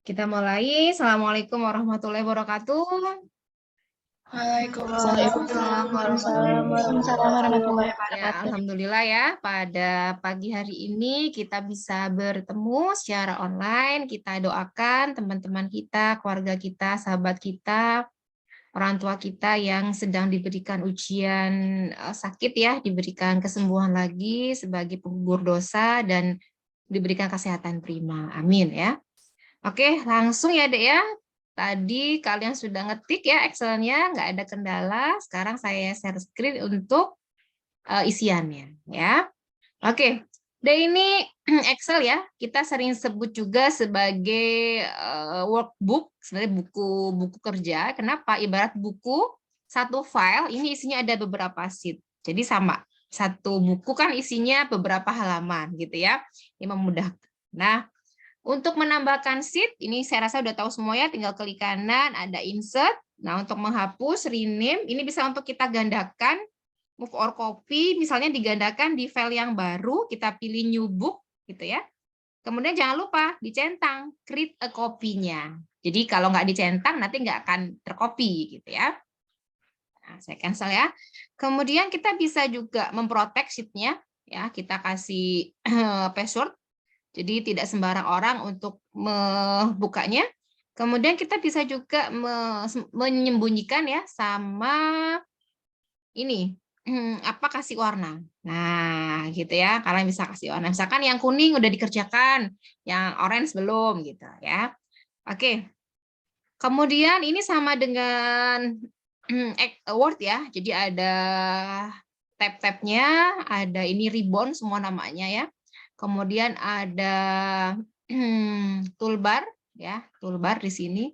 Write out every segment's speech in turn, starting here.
Kita mulai. Assalamualaikum warahmatullahi wabarakatuh. Waalaikumsalam warahmatullahi Ya, wabarakatuh. alhamdulillah ya, pada pagi hari ini kita bisa bertemu secara online. Kita doakan teman-teman kita, keluarga kita, sahabat kita, orang tua kita yang sedang diberikan ujian sakit ya, diberikan kesembuhan lagi sebagai penggugur dosa dan diberikan kesehatan prima. Amin ya. Oke, langsung ya Dek ya. Tadi kalian sudah ngetik ya Excel-nya, nggak ada kendala. Sekarang saya share screen untuk isiannya ya. Oke, Dek ini Excel ya. Kita sering sebut juga sebagai workbook, sebenarnya buku kerja. Kenapa? Ibarat buku satu file, ini isinya ada beberapa sheet. Jadi sama, satu buku kan isinya beberapa halaman gitu ya. Ini memudahkan. Nah, untuk menambahkan sheet, ini saya rasa udah tahu semua ya, tinggal klik kanan, ada insert. Nah, untuk menghapus, rename, ini bisa untuk kita gandakan, move or copy, misalnya digandakan di file yang baru, kita pilih new book, gitu ya. Kemudian jangan lupa dicentang, create a copy-nya. Jadi kalau nggak dicentang, nanti nggak akan tercopy, gitu ya. Nah, saya cancel ya. Kemudian kita bisa juga memprotek sheet-nya, ya, kita kasih password. Jadi tidak sembarang orang untuk membukanya. Kemudian kita bisa juga menyembunyikan ya sama ini apa kasih warna. Nah, gitu ya. Kalian bisa kasih warna. Misalkan yang kuning udah dikerjakan, yang orange belum gitu ya. Oke. Kemudian ini sama dengan Word ya. Jadi ada tab-tabnya, ada ini ribbon semua namanya ya. Kemudian ada toolbar ya, toolbar di sini.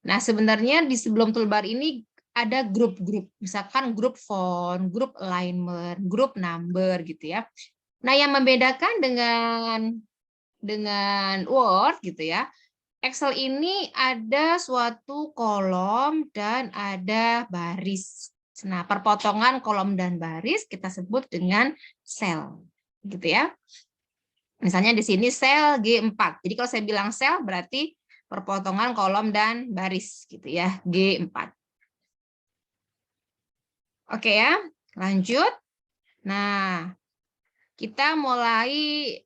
Nah, sebenarnya di sebelum toolbar ini ada grup-grup, misalkan grup font, grup alignment, grup number gitu ya. Nah, yang membedakan dengan Word gitu ya, Excel ini ada suatu kolom dan ada baris. Nah, perpotongan kolom dan baris kita sebut dengan sel, gitu ya. Misalnya di sini sel G4. Jadi kalau saya bilang sel berarti perpotongan kolom dan baris gitu ya, G4. Oke ya, lanjut. Nah, kita mulai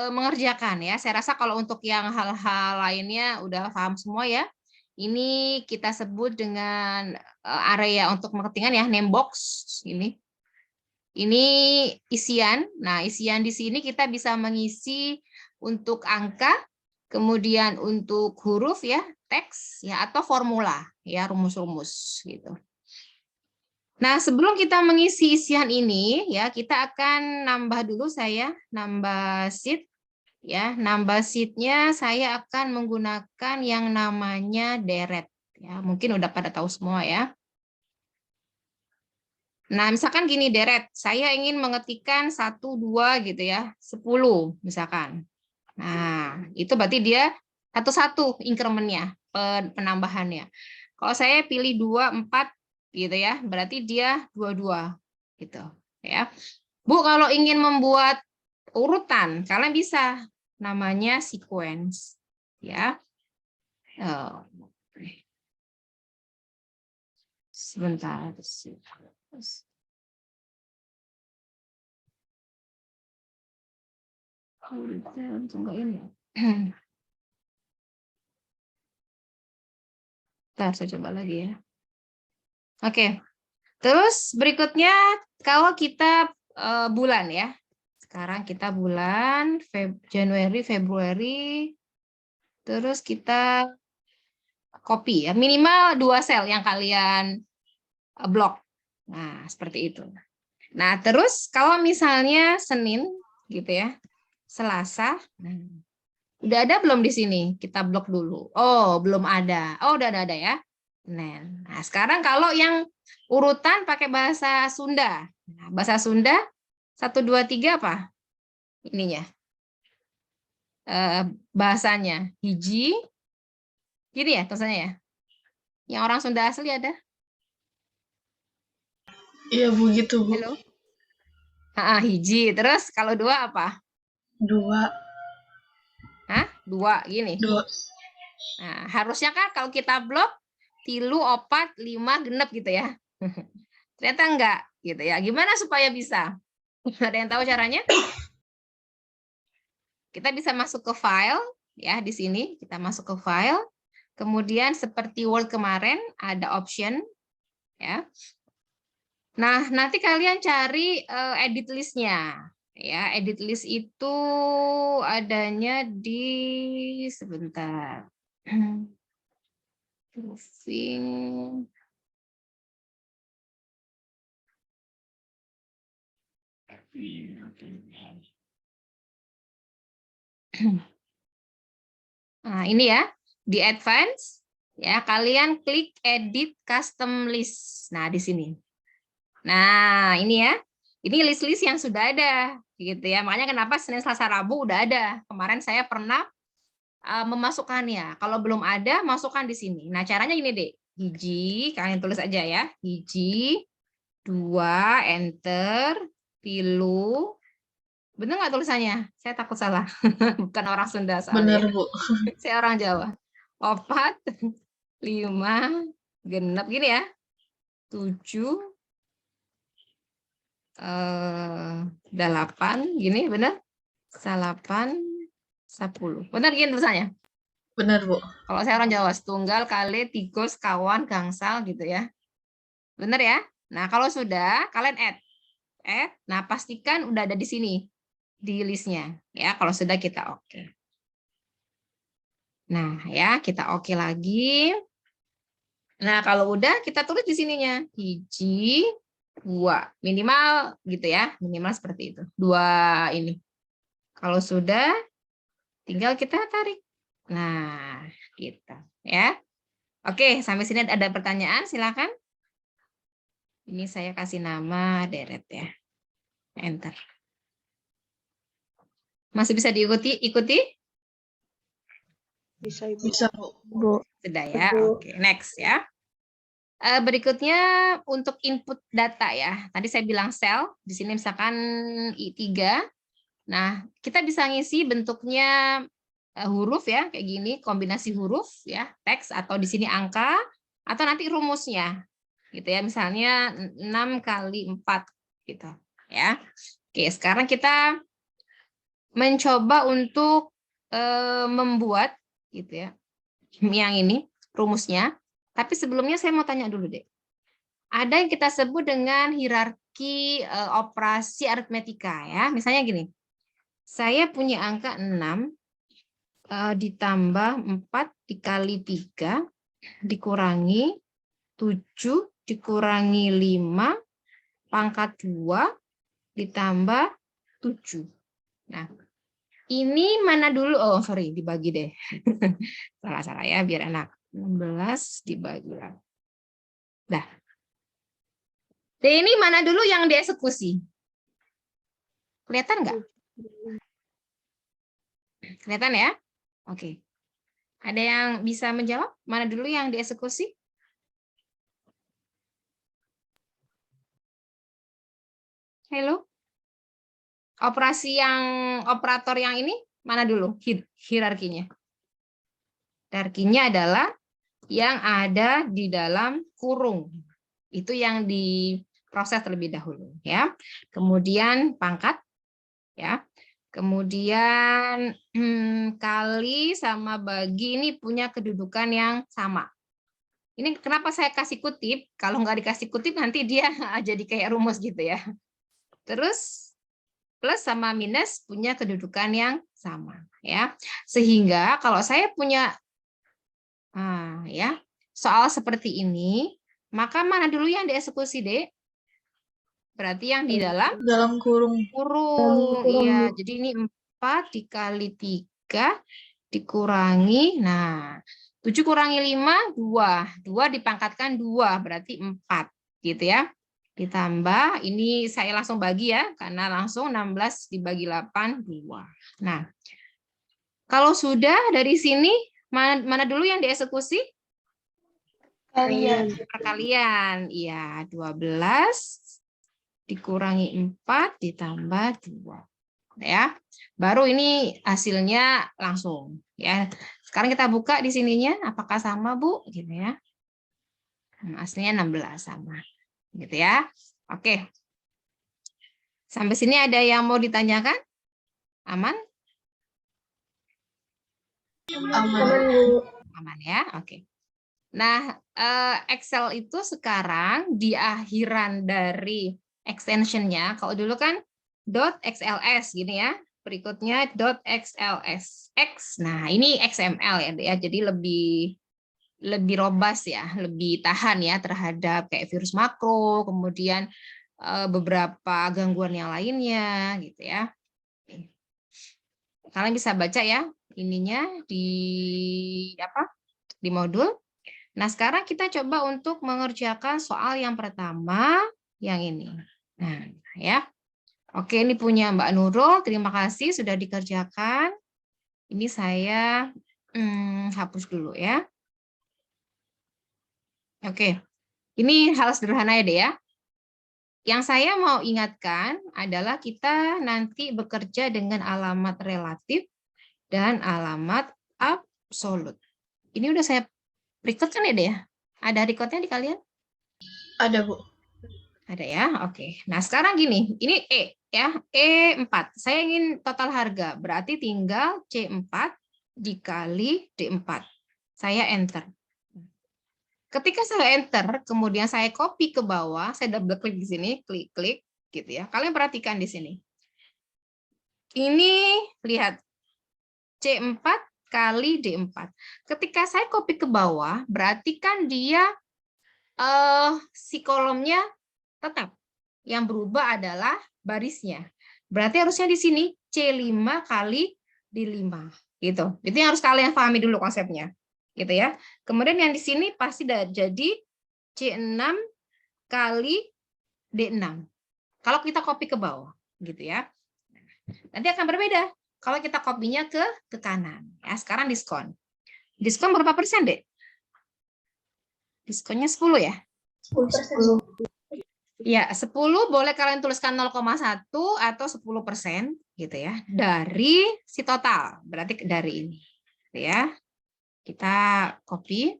mengerjakan ya. Saya rasa kalau untuk yang hal-hal lainnya udah paham semua ya. Ini kita sebut dengan area untuk mengetikkan ya, name box ini. Ini isian. Nah, isian di sini kita bisa mengisi untuk angka, kemudian untuk huruf ya, teks ya atau formula ya, rumus-rumus gitu. Nah, sebelum kita mengisi isian ini ya, kita akan nambah dulu saya nambah sheet ya. Nambah sheet-nya saya akan menggunakan yang namanya deret ya. Mungkin udah pada tahu semua ya. Nah, misalkan gini deret, saya ingin mengetikkan 1 2 gitu ya, 10 misalkan. Nah, itu berarti dia satu-satu increment-nya, penambahannya. Kalau saya pilih 2 4 gitu ya, berarti dia 22 gitu ya. Bu, kalau ingin membuat urutan, kalian bisa namanya sequence ya. Sebentar. Tunggu ini. Ntar saya coba lagi ya. Oke. Terus berikutnya kalau kita bulan ya. Sekarang kita bulan Januari, Februari. Terus kita copy ya. Minimal 2 sel yang kalian blok. Nah, seperti itu. Nah, terus kalau misalnya Senin gitu ya. Selasa. Udah ada belum di sini? Kita blok dulu. Oh, belum ada. Oh, udah ada ya. Nah, sekarang kalau yang urutan pakai bahasa Sunda. Nah, bahasa Sunda 1 2 3 apa? Ininya. Bahasanya hiji. Gini ya tulisannya ya. Yang orang Sunda asli ada? Iya, Bu, gitu, Bu. Halo. Hiji. Terus kalau 2 apa? 2. Hah? 2 gini. 2. Nah, harusnya kan kalau kita blok 3, 4, 5 genep gitu ya. Ternyata enggak gitu ya. Gimana supaya bisa? Ada yang tahu caranya? Kita bisa masuk ke file ya, di sini kita masuk ke file. Kemudian seperti Word kemarin ada option ya. Nah, nanti kalian cari edit list-nya. Ya, edit list itu adanya di sebentar. Moving. Nah, ini ya, di advance ya, kalian klik edit custom list. Nah, di sini. Nah, ini ya. Ini list-list yang sudah ada gitu ya. Makanya kenapa Senin, Selasa, Rabu udah ada. Kemarin saya pernah memasukkannya. Kalau belum ada, masukkan di sini. Nah, caranya gini, Dek. Hiji, kalian tulis aja ya. Hiji, 2, enter, pilu. Bener nggak tulisannya? Saya takut salah. Bukan orang Sunda soalnya Benar, ya. Bu. Saya orang Jawa. 4, 5, genep gini ya. 7, 8, gini bener? 8, 10. Benar gini tulisannya? Benar, Bu. Kalau saya orang Jawa, setunggal, kali, tiga, sekawan, gangsal gitu ya. Benar ya? Nah, kalau sudah, kalian add. Nah, pastikan udah ada di sini, di listnya. Ya, kalau sudah kita oke. Nah, ya, kita oke lagi. Nah, kalau udah, kita tulis di sininya. Hiji, 2. Minimal gitu ya. Minimal seperti itu. 2 ini. Kalau sudah, tinggal kita tarik. Nah, gitu. Ya. Oke, sampai sini ada pertanyaan, silakan. Ini saya kasih nama deret ya. Enter. Masih bisa ikuti? Bisa, Ibu. Bisa, Bu. Bu. Sudah ya. Bu. Oke, next ya. Berikutnya untuk input data ya. Tadi saya bilang sel, di sini misalkan I3. Nah, kita bisa ngisi bentuknya huruf ya, kayak gini, kombinasi huruf ya, teks atau di sini angka atau nanti rumusnya. Gitu ya, misalnya 6 kali 4 gitu ya. Oke, sekarang kita mencoba untuk membuat gitu ya. Yang ini rumusnya. Tapi sebelumnya saya mau tanya dulu deh. Ada yang kita sebut dengan hierarki operasi aritmetika ya. Misalnya gini. Saya punya angka 6 ditambah 4 dikali 3 dikurangi 7 dikurangi 5 pangkat 2 ditambah 7. Nah, ini mana dulu? Oh, sorry, dibagi deh. Salah-salah ya, biar enak. 16 dibagi. Nah, ini mana dulu yang dieksekusi? Kelihatan nggak? Kelihatan ya? Oke. Ada yang bisa menjawab? Mana dulu yang dieksekusi? Halo? Operator yang ini mana dulu hierarkinya? Hierarkinya adalah yang ada di dalam kurung. Itu yang diproses terlebih dahulu ya. Kemudian pangkat ya. Kemudian kali sama bagi ini punya kedudukan yang sama. Ini kenapa saya kasih kutip? Kalau nggak dikasih kutip nanti dia jadi kayak rumus gitu ya. Terus plus sama minus punya kedudukan yang sama ya. Sehingga kalau saya punya ya soal seperti ini, maka mana dulu yang dieksekusi, Dek? Berarti yang di dalam kurung. kurung. Iya, jadi ini 4 dikali 3 dikurangi. Nah, 7 kurangi 5, 2. 2 dipangkatkan 2, berarti 4. Gitu ya. Ditambah, ini saya langsung bagi ya, karena langsung 16 dibagi 8, 2. Nah, kalau sudah dari sini, mana dulu yang dieksekusi? Kalian. Perkalian. Iya, 12 dikurangi 4 ditambah 2. ya. Baru ini hasilnya langsung ya. Sekarang kita buka di sininya apakah sama Bu gitu ya. Hasilnya 16 sama gitu ya. Oke. Sampai sini ada yang mau ditanyakan? Aman? Aman. Aman ya. Oke. Nah, Excel itu sekarang di akhiran dari extensionnya, kalau dulu kan .xls gini ya, berikutnya .xls. Nah, ini XML ya, jadi lebih robust ya, lebih tahan ya terhadap kayak virus makro, kemudian beberapa gangguan yang lainnya gitu ya. Kalian bisa baca ya ininya di apa? Di modul. Nah, sekarang kita coba untuk mengerjakan soal yang pertama, yang ini. Nah, ya. Oke, ini punya Mbak Nurul. Terima kasih sudah dikerjakan. Ini saya hapus dulu ya. Oke, ini hal sederhana ya, deh ya. Yang saya mau ingatkan adalah kita nanti bekerja dengan alamat relatif dan alamat absolut. Ini udah saya record kan ya, deh ya? Ada recordnya di kalian? Ada, Bu. Ada ya, oke. Nah sekarang gini, ini ya, E4. Saya ingin total harga, berarti tinggal C4 dikali D4. Saya enter. Ketika saya enter, kemudian saya copy ke bawah, saya double klik di sini, klik-klik, gitu ya. Kalian perhatikan di sini. Ini lihat C4 kali D4. Ketika saya copy ke bawah, berarti kan dia si kolomnya tetap. Yang berubah adalah barisnya. Berarti harusnya di sini C5 kali D5 gitu. Itu yang harus kalian pahami dulu konsepnya. Gitu ya. Kemudian yang di sini pasti jadi C6 kali D6. Kalau kita copy ke bawah gitu ya. Nanti akan berbeda kalau kita copy-nya ke kanan. Ya, sekarang diskon. Diskon berapa persen, Dek? Diskonnya 10 ya? 10%. Ya, 10 boleh kalian tuliskan 0,1 atau 10% gitu ya. Dari si total, berarti dari ini. Gitu ya. Kita copy.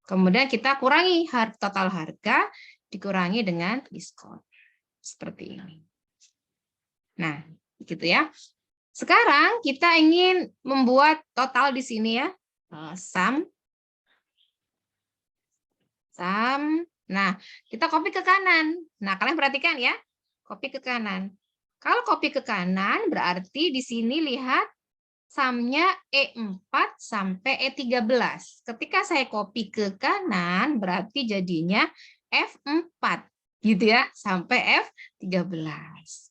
Kemudian kita kurangi total harga dikurangi dengan diskon. Seperti ini. Nah, gitu ya. Sekarang kita ingin membuat total di sini ya. Sum. Nah, kita copy ke kanan. Nah, kalian perhatikan ya. Copy ke kanan. Kalau copy ke kanan, berarti di sini lihat sumnya E4 sampai E13. Ketika saya copy ke kanan, berarti jadinya F4. Gitu ya, sampai F13.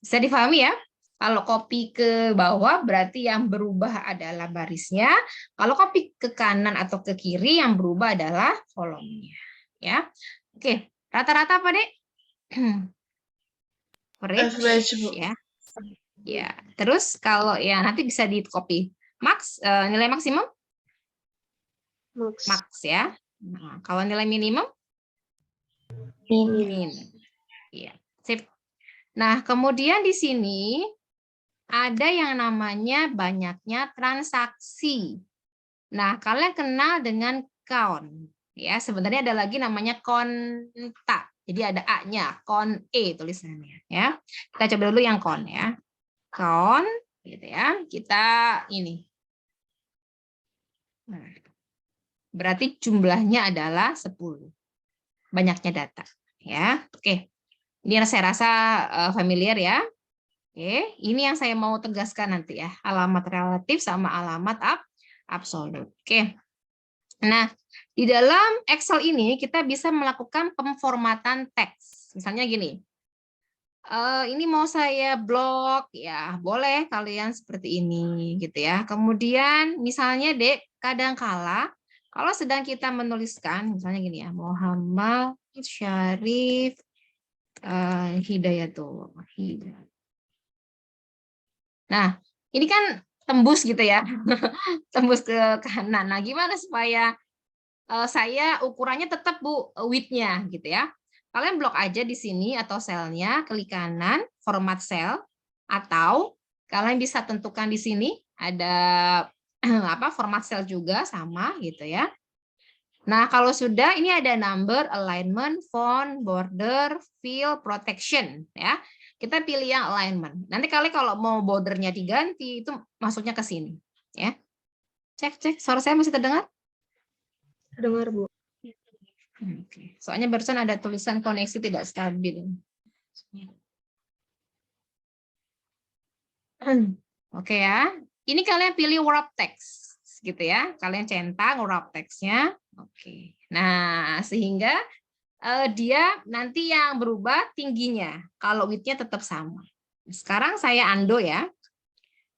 Bisa difahami ya? Kalau copy ke bawah, berarti yang berubah adalah barisnya. Kalau copy ke kanan atau ke kiri, yang berubah adalah kolomnya. Ya, oke. Rata-rata apa, Dek? Average, Bu. Ya. Ya, terus kalau ya nanti bisa di copy. Max, nilai maksimum? Max ya. Nah, kalau nilai minimum? Min. Ya, sip. Nah, kemudian di sini ada yang namanya banyaknya transaksi. Nah, kalian kenal dengan count. Ya, sebenarnya ada lagi namanya konta. Jadi ada A-nya, kon E tulisannya ya. Kita coba dulu yang kon ya. Kon gitu ya. Kita ini. Nah, berarti jumlahnya adalah 10. Banyaknya data ya. Oke. Ini saya rasa familiar ya. Oke, ini yang saya mau tegaskan nanti ya. Alamat relatif sama alamat absolut. Oke. Nah, di dalam Excel ini kita bisa melakukan pemformatan teks. Misalnya gini, ini mau saya blok, ya boleh kalian seperti ini gitu ya. Kemudian misalnya Dek, kadangkala kalau sedang kita menuliskan, misalnya gini ya, Muhammad Syarif Hidayatul. Nah, ini kan tembus gitu ya, tembus ke kanan. Nah, gimana supaya saya ukurannya tetap Bu, width-nya gitu ya. Kalian blok aja di sini atau selnya, klik kanan, format cell, atau Kalian bisa tentukan di sini ada format sel juga sama gitu ya. Nah, kalau sudah ini ada number, alignment, font, border, fill, protection ya. Kita pilih yang alignment. Nanti kalian kalau mau bordernya diganti itu masuknya ke sini ya. Cek, suara saya masih terdengar? Dengar, Bu. Oke. Soalnya barusan ada tulisan koneksi tidak stabil. Oke ya. Ini kalian pilih wrap text gitu ya. Kalian centang wrap text-nya. Oke. Nah, sehingga dia nanti yang berubah tingginya. Kalau width-nya tetap sama. Sekarang saya undo ya.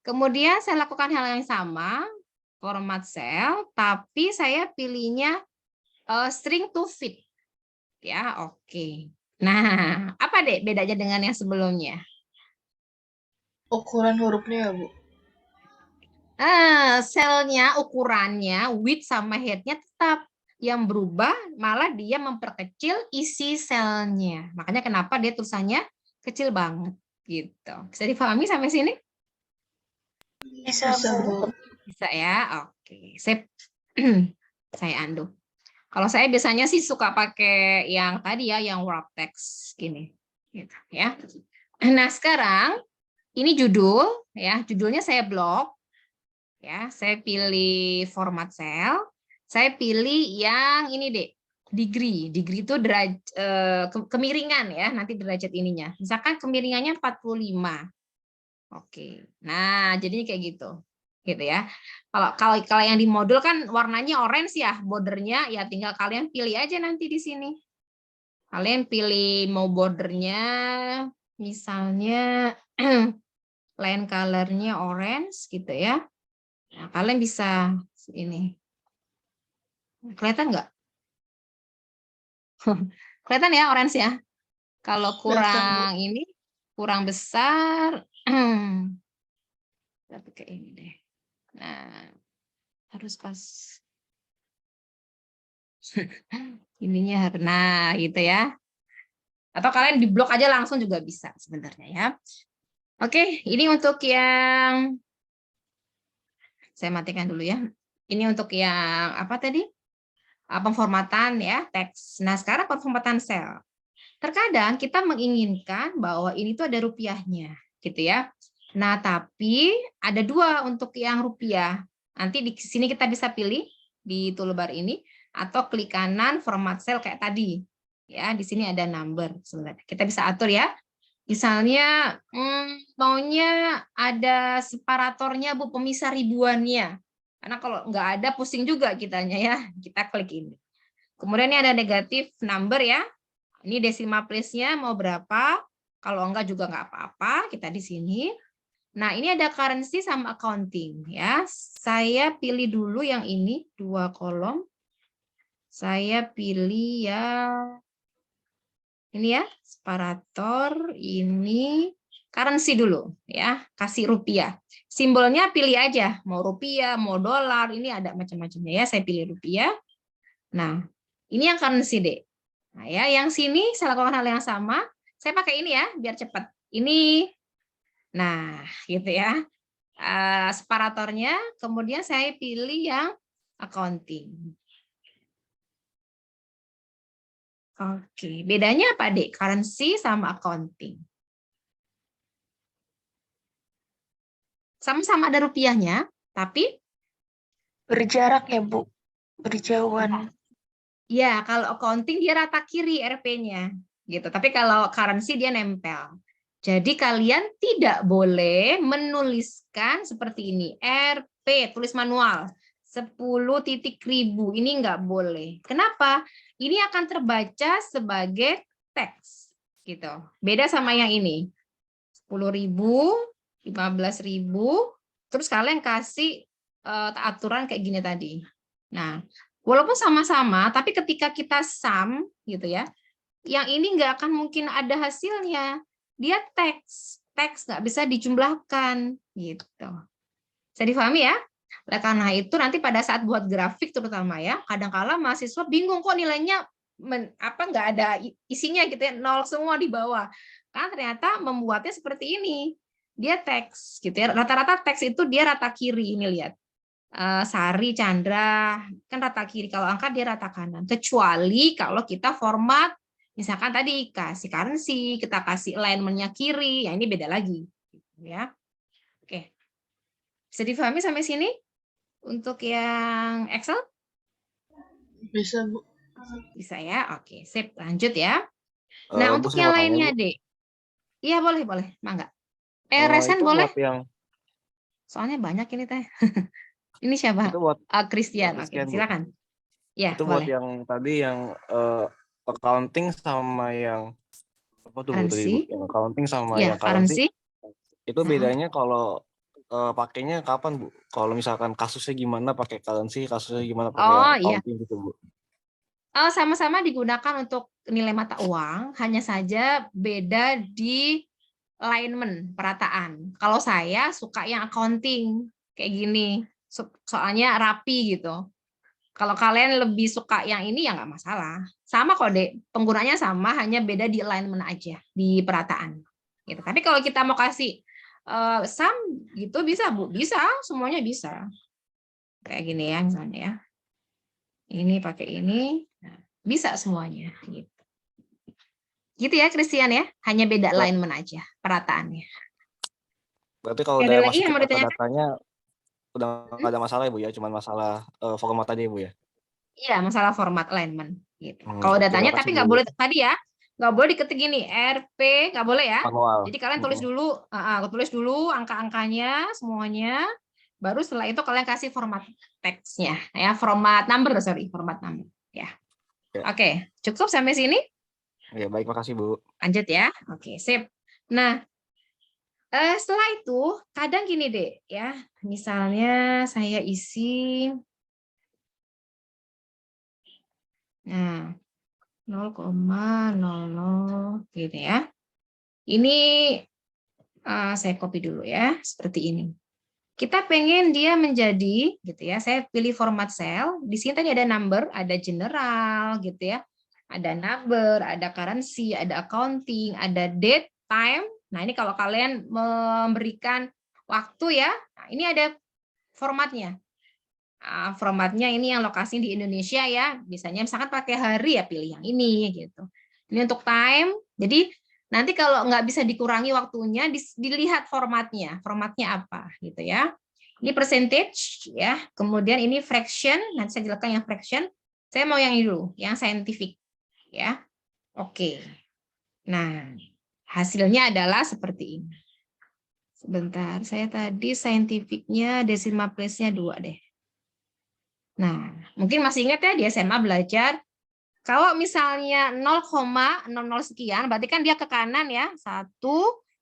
Kemudian saya lakukan hal yang sama, format cell, tapi saya pilihnya string to fit. Ya, oke. Nah, apa deh bedanya dengan yang sebelumnya? Ukuran hurufnya ya, Bu. Selnya, ukurannya, width sama height-nya tetap. Yang berubah malah dia memperkecil isi selnya. Makanya kenapa dia tulisannya kecil banget gitu. Bisa dipahami sampai sini? Bisa, Bu. Bisa ya. Oke. Saya undo. Kalau saya biasanya sih suka pakai yang tadi ya, yang wrap text gini. Gitu ya. Nah, sekarang ini judul ya, judulnya saya blok. Ya, saya pilih format cell. Saya pilih yang ini deh, degree. Degree itu kemiringan ya, nanti derajat ininya. Misalkan kemiringannya 45. Oke. Nah, jadinya kayak gitu. Gitu ya. Kalau yang di modul kan warnanya orange ya, bordernya ya tinggal kalian pilih aja nanti di sini. Kalian pilih mau bordernya misalnya line color-nya orange gitu ya. Nah, kalian bisa ini. Kelihatan nggak? Kelihatan ya orange ya. Kalau kurang ini, kurang besar, tapi kayak ini deh. Nah, harus pas. Ininya harus, nah gitu ya. Atau kalian di blok aja langsung juga bisa sebenarnya ya. Oke, ini untuk yang saya matikan dulu ya. Ini untuk yang apa tadi? Pemformatan ya teks. Nah, sekarang pemformatan sel. Terkadang kita menginginkan bahwa ini tuh ada rupiahnya, gitu ya. Nah, tapi ada dua untuk yang rupiah. Nanti di sini kita bisa pilih di toolbar ini atau klik kanan format cell kayak tadi. Ya, di sini ada number sebenarnya. Kita bisa atur ya. Misalnya maunya ada separatornya Bu, pemisah ribuannya. Karena kalau nggak ada pusing juga kitanya ya. Kita klik ini. Kemudian ini ada negatif number ya. Ini decimal place-nya mau berapa? Kalau enggak juga nggak apa-apa, kita di sini. Nah, ini ada currency sama accounting ya. Saya pilih dulu yang ini, 2 kolom. Saya pilih yang ini ya, separator, ini currency dulu ya, kasih rupiah. Simbolnya pilih aja, mau rupiah, mau dolar, ini ada macam-macamnya ya. Saya pilih rupiah. Nah, ini yang currency deh. Nah, ya, yang sini saya lakukan hal yang sama. Saya pakai ini ya, biar cepat. Ini, nah, gitu ya. Separatornya, kemudian saya pilih yang accounting. Oke, bedanya apa, Dek? Currency sama accounting. Sama-sama ada rupiahnya, tapi Berjarak ya, Bu. Berjauhan. ya, kalau accounting dia rata kiri RP-nya, gitu. Tapi kalau currency dia nempel. Jadi kalian tidak boleh menuliskan seperti ini, RP, tulis manual, 10.000, ini nggak boleh. Kenapa? Ini akan terbaca sebagai teks, gitu. Beda sama yang ini, 10.000, 15.000, terus kalian kasih aturan kayak gini tadi. Nah, walaupun sama-sama, tapi ketika kita sum, gitu ya, yang ini nggak akan mungkin ada hasilnya. Dia teks nggak bisa dijumlahkan gitu. Bisa difahami ya? Oleh karena itu nanti pada saat buat grafik terutama ya, kadang-kala mahasiswa bingung kok nilainya nggak ada isinya gitu ya, nol semua di bawah. Karena ternyata membuatnya seperti ini. dia teks gitu ya. Rata-rata teks itu dia rata kiri, ini lihat. Sari, Chandra, kan rata kiri. Kalau angka dia rata kanan. Kecuali kalau kita format, misalkan tadi kasih currency, kita kasih alignment-nya kiri, ya ini beda lagi. Ya, oke. Bisa difahami sampai sini? Untuk yang Excel? Bisa, Bu. Bisa ya? Oke, sip. Lanjut ya. Nah, Bu, untuk saya yang mau tanya, lainnya, Bu. Dek. Iya, boleh. Mangga. Resen Itu boleh? buat yang Soalnya banyak ini teh. Ini siapa? itu buat Christian. Oke, Christian, Bu. silakan. Ya, Itu buat boleh. yang tadi yang accounting sama yang apa tuh, Bu, tadi, Bu? Currency. Yang accounting sama Ya, yang currency. currency. Itu bedanya kalau pakainya kapan, Bu? Kalau misalkan kasusnya gimana pakai currency, kasusnya gimana pakai yang Oh, iya. accounting gitu, Bu? Sama-sama digunakan untuk nilai mata uang, hanya saja beda di alignment, perataan. Kalau saya suka yang accounting, kayak gini. Soalnya rapi gitu. Kalau kalian lebih suka yang ini, ya nggak masalah. Sama kok, Dek. Penggunanya sama, hanya beda di alignment aja, di perataan. Gitu. Tapi kalau kita mau kasih sum gitu, bisa, Bu. Bisa, semuanya bisa. Kayak gini ya, misalnya ya. Ini pakai ini, nah, bisa semuanya. Gitu ya, Christian ya. Hanya beda alignment aja, perataannya. Berarti kalau Ada udah lagi yang masukin mau ditanyakan? data-datanya udah nggak ada masalah ya, Bu ya, cuman masalah format tadi ya, Bu ya. Iya, masalah format alignment. Gitu. Kalau Oke, datanya, makasih, tapi Bu. nggak boleh tadi ya, nggak boleh diketik gini, RP, nggak boleh ya. Manual. Jadi kalian tulis dulu angka-angkanya semuanya, baru setelah itu kalian kasih format teksnya, ya, format number. Ya. Ya. Oke, cukup sampai sini. Ya, baik, makasih, Bu. Lanjut ya. Oke, sip. Nah, setelah itu kadang gini deh, ya, misalnya saya isi, nah, 0,00 gitu ya. Ini saya copy dulu ya, seperti ini. Kita pengen dia menjadi gitu ya. Saya pilih format cell. Di sini tadi ada number, ada general gitu ya. Ada number, ada currency, ada accounting, ada date, time. Nah, ini kalau kalian memberikan waktu ya. Nah, ini ada formatnya. Formatnya ini yang lokasi di Indonesia ya. Biasanya misalkan pakai hari ya pilih yang ini gitu. Ini untuk time. Jadi nanti kalau nggak bisa dikurangi waktunya, dilihat formatnya apa gitu ya. Ini percentage ya, kemudian ini fraction, nanti saya jelaskan yang fraction. Saya mau yang ini dulu, yang scientific ya. Oke. Nah, hasilnya adalah seperti ini. Sebentar, saya tadi scientificnya decimal place-nya 2 deh. Nah, mungkin masih ingat ya di SMA belajar kalau misalnya 0,00 sekian, berarti kan dia ke kanan ya. 1,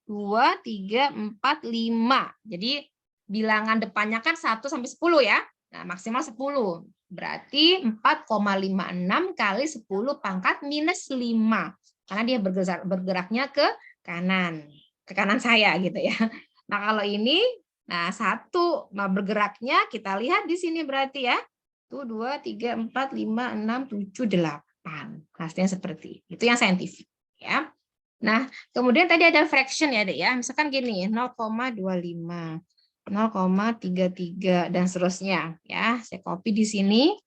2, 3, 4, 5. Jadi bilangan depannya kan 1 sampai 10 ya. Nah, maksimal 10. Berarti 4,56 kali 10 pangkat minus 5. Karena dia bergeraknya ke kanan. Ke kanan saya gitu ya. Nah, kalau ini, nah 1 bergeraknya kita lihat di sini berarti ya. 1, 2, 3, 4, 5, 6, 7, 8. Hasilnya seperti itu yang saintifik ya. Nah, kemudian tadi ada fraction ya, Dek ya. Misalkan gini, 0,25, 0,33 dan seterusnya ya. Saya copy di sini.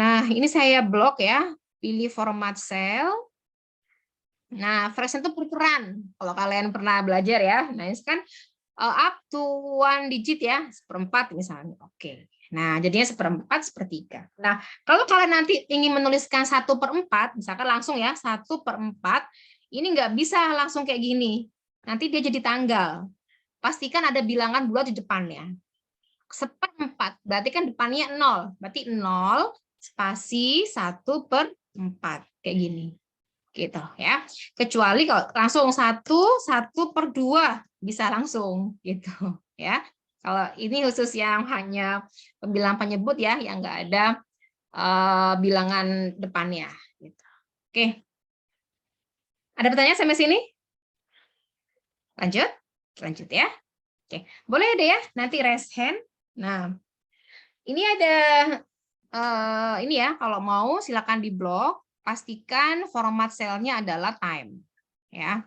Nah, ini saya blok ya. Pilih format cell. Nah, fraction itu perukuran. Kalau kalian pernah belajar ya. Nah, ini kan up to 1 digit ya, 1/4 misalnya. Oke. Nah, jadinya 1/4, 1/3. Nah, kalau kalian nanti ingin menuliskan 1/4, misalkan langsung ya, 1/4, ini nggak bisa langsung kayak gini. Nanti dia jadi tanggal. Pastikan ada bilangan bulat di depannya. 1/4, berarti kan depannya 0. Berarti 0 spasi 1/4. Kayak gini. Gitu ya. Kecuali kalau langsung 1/2 bisa langsung gitu ya. Kalau ini khusus yang hanya bilangan penyebut ya, yang nggak ada bilangan depannya gitu. Oke. Ada pertanyaan sampai sini? Lanjut ya. Oke, boleh deh ya nanti raise hand. Nah, ini ada ini ya, kalau mau silakan di blok, pastikan format selnya adalah time ya.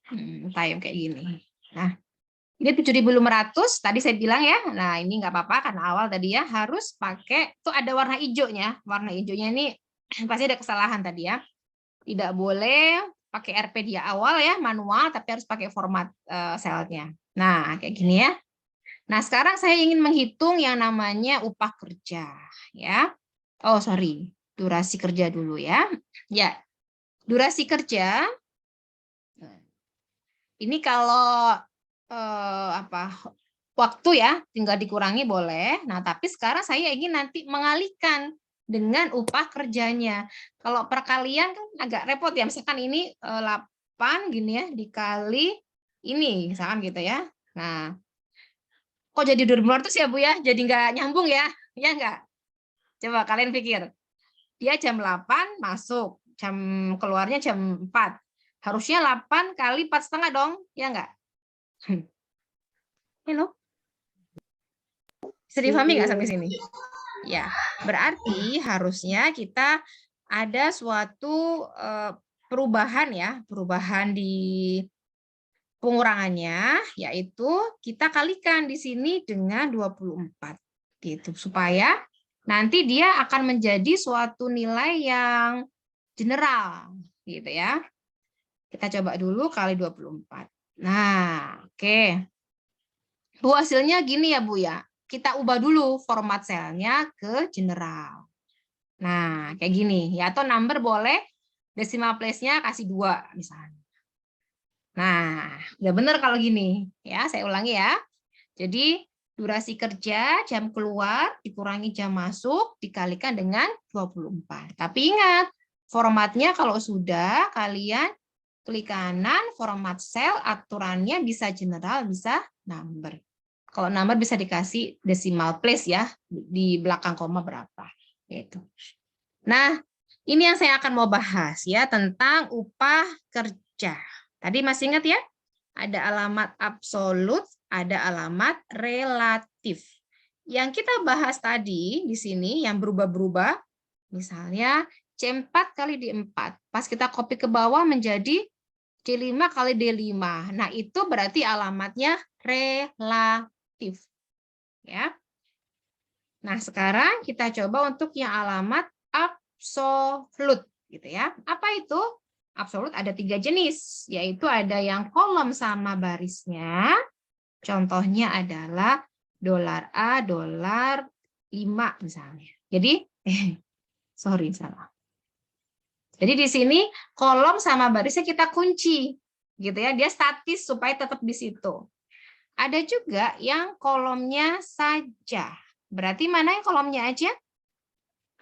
Time kayak gini. Nah, ini 7.500 tadi saya bilang ya. Nah, ini nggak apa-apa karena awal tadi ya harus pakai tuh ada warna hijaunya. Warna hijaunya ini pasti ada kesalahan tadi ya. Tidak boleh pakai RP dia awal ya, manual, tapi harus pakai format selnya. Nah, kayak gini ya. Nah, sekarang saya ingin menghitung yang namanya upah kerja ya. Oh, sorry. Durasi kerja dulu ya. Ya, durasi kerja ini kalau waktu ya tinggal dikurangi boleh. Nah, tapi sekarang saya ingin nanti mengalihkan dengan upah kerjanya. Kalau perkalian kan agak repot ya. Misalkan ini 8 gini ya dikali ini misalkan gitu ya. Nah, kok jadi 2.500 ya Bu ya? Jadi nggak nyambung ya? Ya nggak? Coba kalian pikir. Dia jam 8 masuk, jam keluarnya jam 4. Harusnya 8 kali 4,5 dong, ya nggak? Halo? Bisa dipahami nggak sampai sini? Ya, berarti harusnya kita ada suatu perubahan ya, perubahan di pengurangannya, yaitu kita kalikan di sini dengan 24. Gitu, supaya nanti dia akan menjadi suatu nilai yang general, gitu ya. Kita coba dulu kali 24. Nah, oke. Bu, hasilnya gini ya, Bu ya. Kita ubah dulu format selnya ke general. Nah, kayak gini. Ya, atau number boleh decimal place-nya kasih 2 misalnya. Nah, udah benar kalau gini. Ya, saya ulangi ya. Jadi, durasi kerja, jam keluar, dikurangi jam masuk, dikalikan dengan 24. Tapi ingat, formatnya kalau sudah, kalian klik kanan, format cell, aturannya bisa general, bisa number. Kalau number bisa dikasih decimal place ya, di belakang koma berapa. Gitu. Nah, ini yang saya akan mau bahas ya, tentang upah kerja. Tadi masih ingat ya? Ada alamat absolut, ada alamat relatif. Yang kita bahas tadi di sini yang berubah-berubah, misalnya C4 kali D4. Pas kita copy ke bawah menjadi C5 kali D5. Nah, itu berarti alamatnya relatif. Ya. Nah, sekarang kita coba untuk yang alamat absolut gitu ya. Apa itu? Absolut ada 3 jenis, yaitu ada yang kolom sama barisnya. Contohnya adalah $A, $5 misalnya. Jadi, sorry salah. Jadi di sini kolom sama barisnya kita kunci, gitu ya. Dia statis supaya tetap di situ. Ada juga yang kolomnya saja. Berarti mana yang kolomnya aja?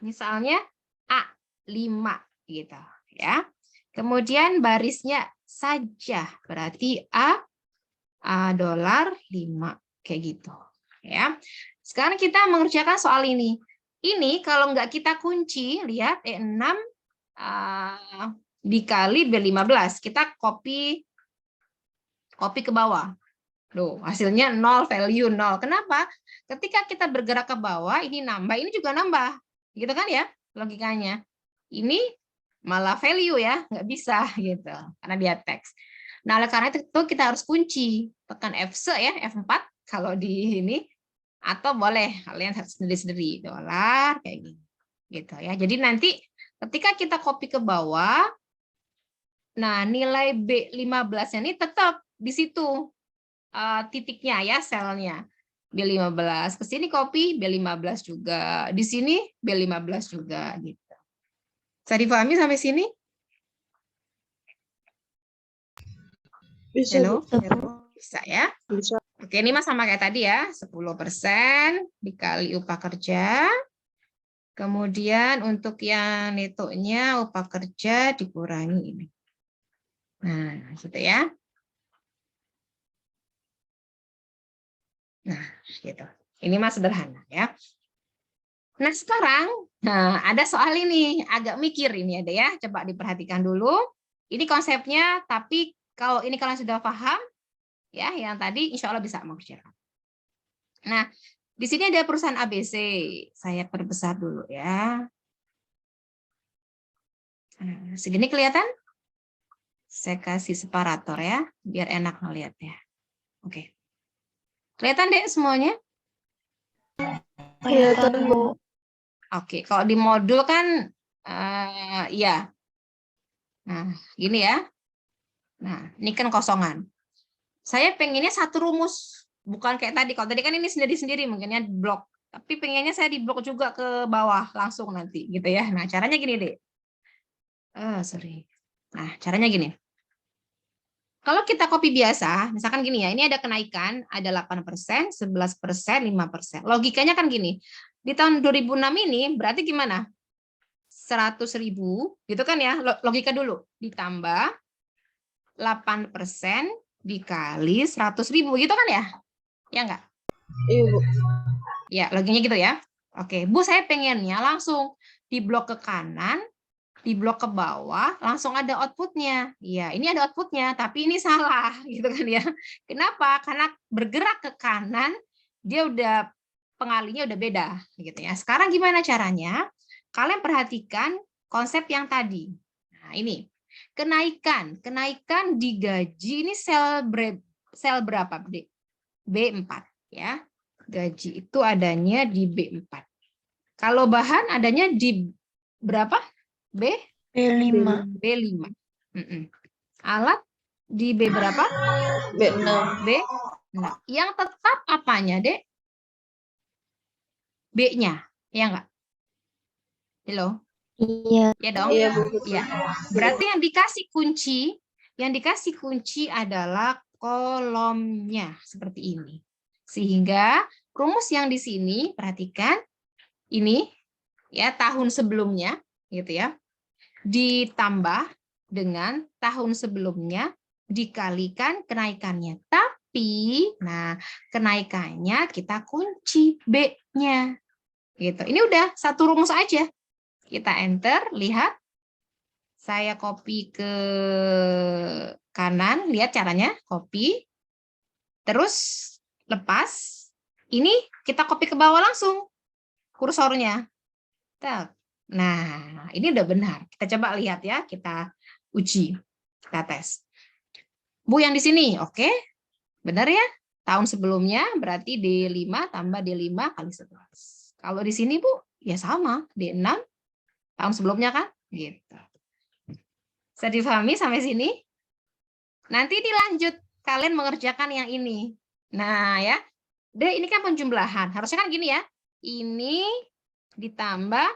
Misalnya A5 gitu ya. Kemudian barisnya saja, berarti $5 kayak gitu ya. Sekarang kita mengerjakan soal ini. Ini kalau nggak kita kunci, lihat E6 dikali B15. Kita copy ke bawah. Loh, hasilnya 0, value 0. Kenapa? Ketika kita bergerak ke bawah, ini nambah, ini juga nambah. Gitu kan ya logikanya. Ini malah value ya, nggak bisa gitu, karena dia teks. Nah, oleh karena itu kita harus kunci, tekan F4 ya, F4 kalau di ini, atau boleh kalian sendiri-sendiri $, kayak gini. Gitu ya. Jadi nanti ketika kita copy ke bawah, nah nilai B15-nya ini tetap di situ titiknya ya, selnya. B15 ke sini copy B15 juga, di sini B15 juga gitu. Bisa dipahami sampai sini? Bisa, Halo? Bu. Bisa ya? Bisa. Oke, ini mas sama kayak tadi ya, 10% dikali upah kerja. Kemudian untuk yang netonya upah kerja dikurangi ini. Nah, gitu ya. Nah, gitu. Ini mas sederhana ya. Nah, sekarang ada soal ini, agak mikir ini ada ya. Coba diperhatikan dulu. Ini konsepnya, tapi kalau ini kalian sudah paham, ya, yang tadi insya Allah bisa mengerjakan. Nah, di sini ada perusahaan ABC. Saya perbesar dulu ya. Segini kelihatan? Saya kasih separator ya, biar enak ngeliatnya. Oke. Kelihatan deh semuanya? Kelihatan, Bu. Oke, kalau di modul kan, iya. Nah, gini ya. Nah, ini kan kosongan. Saya pengennya satu rumus, bukan kayak tadi. Kalau tadi kan ini sendiri-sendiri, mungkinnya blok. Tapi pengennya saya di blok juga ke bawah langsung nanti, gitu ya. Nah, caranya gini deh. Sorry. Nah, caranya gini. Kalau kita copy biasa, misalkan gini ya, ini ada kenaikan, ada 8%, 11%, 5%. Logikanya kan gini, di tahun 2006 ini berarti gimana? 100.000, gitu kan ya, logika dulu. Ditambah 8% dikali 100.000, gitu kan ya? Ya enggak? Iya, Bu. Ya, logikanya gitu ya. Oke, Bu, saya pengennya langsung di blok ke kanan, di blok ke bawah, langsung ada outputnya. Ya, ini ada outputnya, tapi ini salah, gitu kan ya. Kenapa? Karena bergerak ke kanan, dia udah pengalinya udah beda, gitu ya. Sekarang gimana caranya? Kalian perhatikan konsep yang tadi. Nah, ini kenaikan di gaji ini sel berapa, Dek? B4 ya. Gaji itu adanya di B4. Kalau bahan adanya di berapa? B5. B5. Alat di B berapa? B6. B6. Yang tetap apanya, Dek? B-nya. Ya enggak? Halo? Iya. Ya dong? Iya, Bu. Ya. Berarti yang dikasih kunci adalah kolomnya seperti ini. Sehingga rumus yang di sini perhatikan ini ya tahun sebelumnya gitu ya. Ditambah dengan tahun sebelumnya dikalikan kenaikannya. Tapi nah kenaikannya kita kunci B-nya. Gitu. Ini udah satu rumus aja. Kita enter, lihat. Saya copy ke kanan, lihat caranya, copy. Terus lepas. Ini kita copy ke bawah langsung kursornya. Nah, ini udah benar. Kita coba lihat ya, kita uji, kita tes. Bu yang di sini, oke? Benar ya? Tahun sebelumnya berarti D5 tambah D5 kali 11. Kalau di sini Bu, ya sama, D6 tahun sebelumnya kan? Gitu. Bisa difahami sampai sini? Nanti dilanjut kalian mengerjakan yang ini. Nah ya, ini kan penjumlahan. Harusnya kan gini ya. Ini ditambah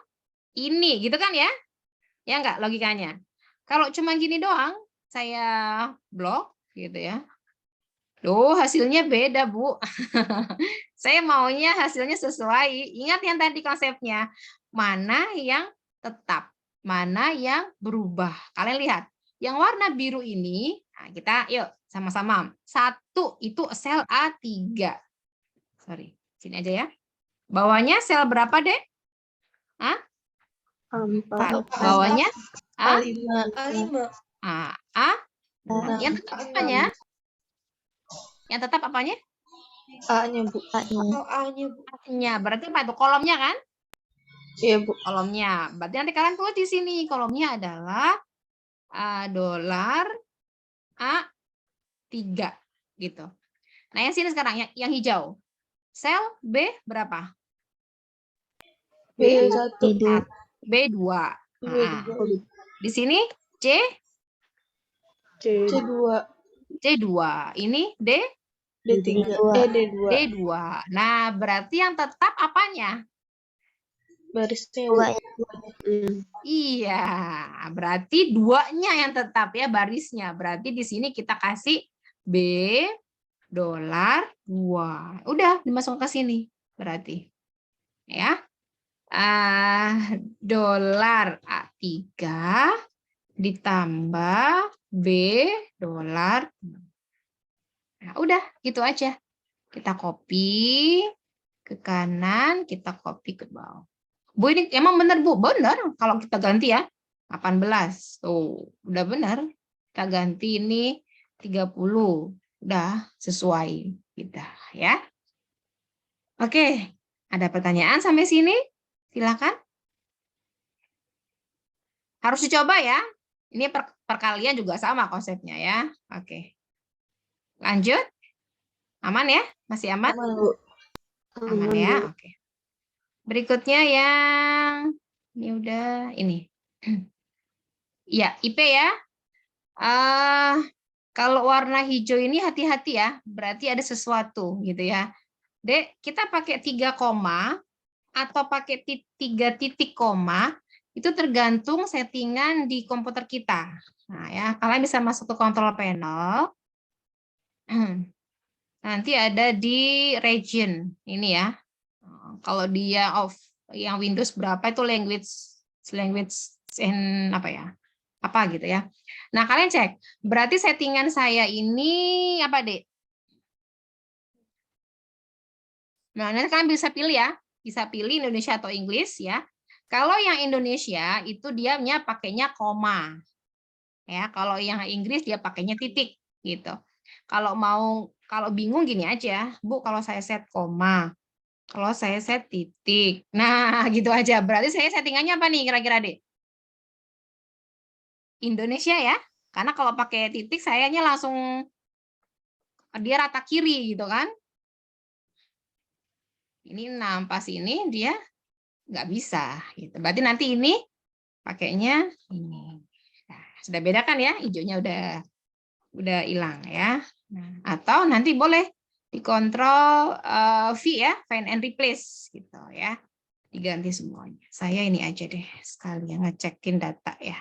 ini, gitu kan ya? Ya enggak logikanya. Kalau cuma gini doang, saya blok gitu ya. Loh, hasilnya beda, Bu. Saya maunya hasilnya sesuai. Ingat yang tadi konsepnya. Mana yang tetap, mana yang berubah. Kalian lihat, yang warna biru ini, nah kita yuk sama-sama. 1 itu sel A3. Sorry, sini aja ya. Bawahnya sel berapa, Dek? Hah? 4. Bawahnya A5. A. Yang tetap apanya? Yang tetap apanya? A-nya, Bu. A-nya. Berarti apa itu? Kolomnya kan? Iya, Bu. Kolomnya. Berarti nanti kalian tulis di sini. Kolomnya adalah dolar A3 gitu. Nah, yang sini sekarang yang hijau. Sel B berapa? B1. B2. Di sini C2. C2. Ini D3. D2. D2. Nah, berarti yang tetap apanya? Barisnya. Iya, berarti 2-nya yang tetap ya barisnya. Berarti di sini kita kasih B dolar 2. Udah dimasukkan ke sini berarti. Ya. Dolar A3 ditambah B dolar. Nah, udah gitu aja. Kita copy ke kanan, kita copy ke bawah. Bu, ini emang benar, Bu? Benar kalau kita ganti ya. 18. Tuh, udah benar. Kita ganti ini 30. Udah sesuai kita ya. Oke, ada pertanyaan sampai sini? Silakan. Harus dicoba ya. Ini perkalian juga sama konsepnya ya. Oke. Lanjut. Aman ya? Masih aman? Aman, Bu. Aman ya? Oke. Berikutnya yang ini udah ini. Ya, IP ya. Kalau warna hijau ini hati-hati ya, berarti ada sesuatu gitu ya. Dek, kita pakai 3 koma atau pakai 3 titik koma, itu tergantung settingan di komputer kita. Nah ya, kalian bisa masuk ke control panel. Nanti ada di region ini ya. Kalau dia off, yang Windows berapa itu language and apa ya? Apa gitu ya. Nah, kalian cek. Berarti settingan saya ini apa, Dek? Nah, nanti kalian bisa pilih ya. Bisa pilih Indonesia atau Inggris ya. Kalau yang Indonesia itu dia pakainya koma. Ya, kalau yang Inggris dia pakainya titik gitu. Kalau bingung gini aja, Bu, kalau saya set koma, kalau saya set titik. Nah, gitu aja. Berarti saya settingannya apa nih kira-kira, Dek? Indonesia ya. Karena kalau pakai titik sayanya langsung dia rata kiri gitu kan. Ini nampas ini dia nggak bisa gitu. Berarti nanti ini pakainya ini. Nah, sudah beda kan ya? Hijaunya udah hilang ya. Nah, atau nanti boleh dikontrol V ya, find and replace gitu ya. Diganti semuanya. Saya ini aja deh sekalian ngecekin data ya.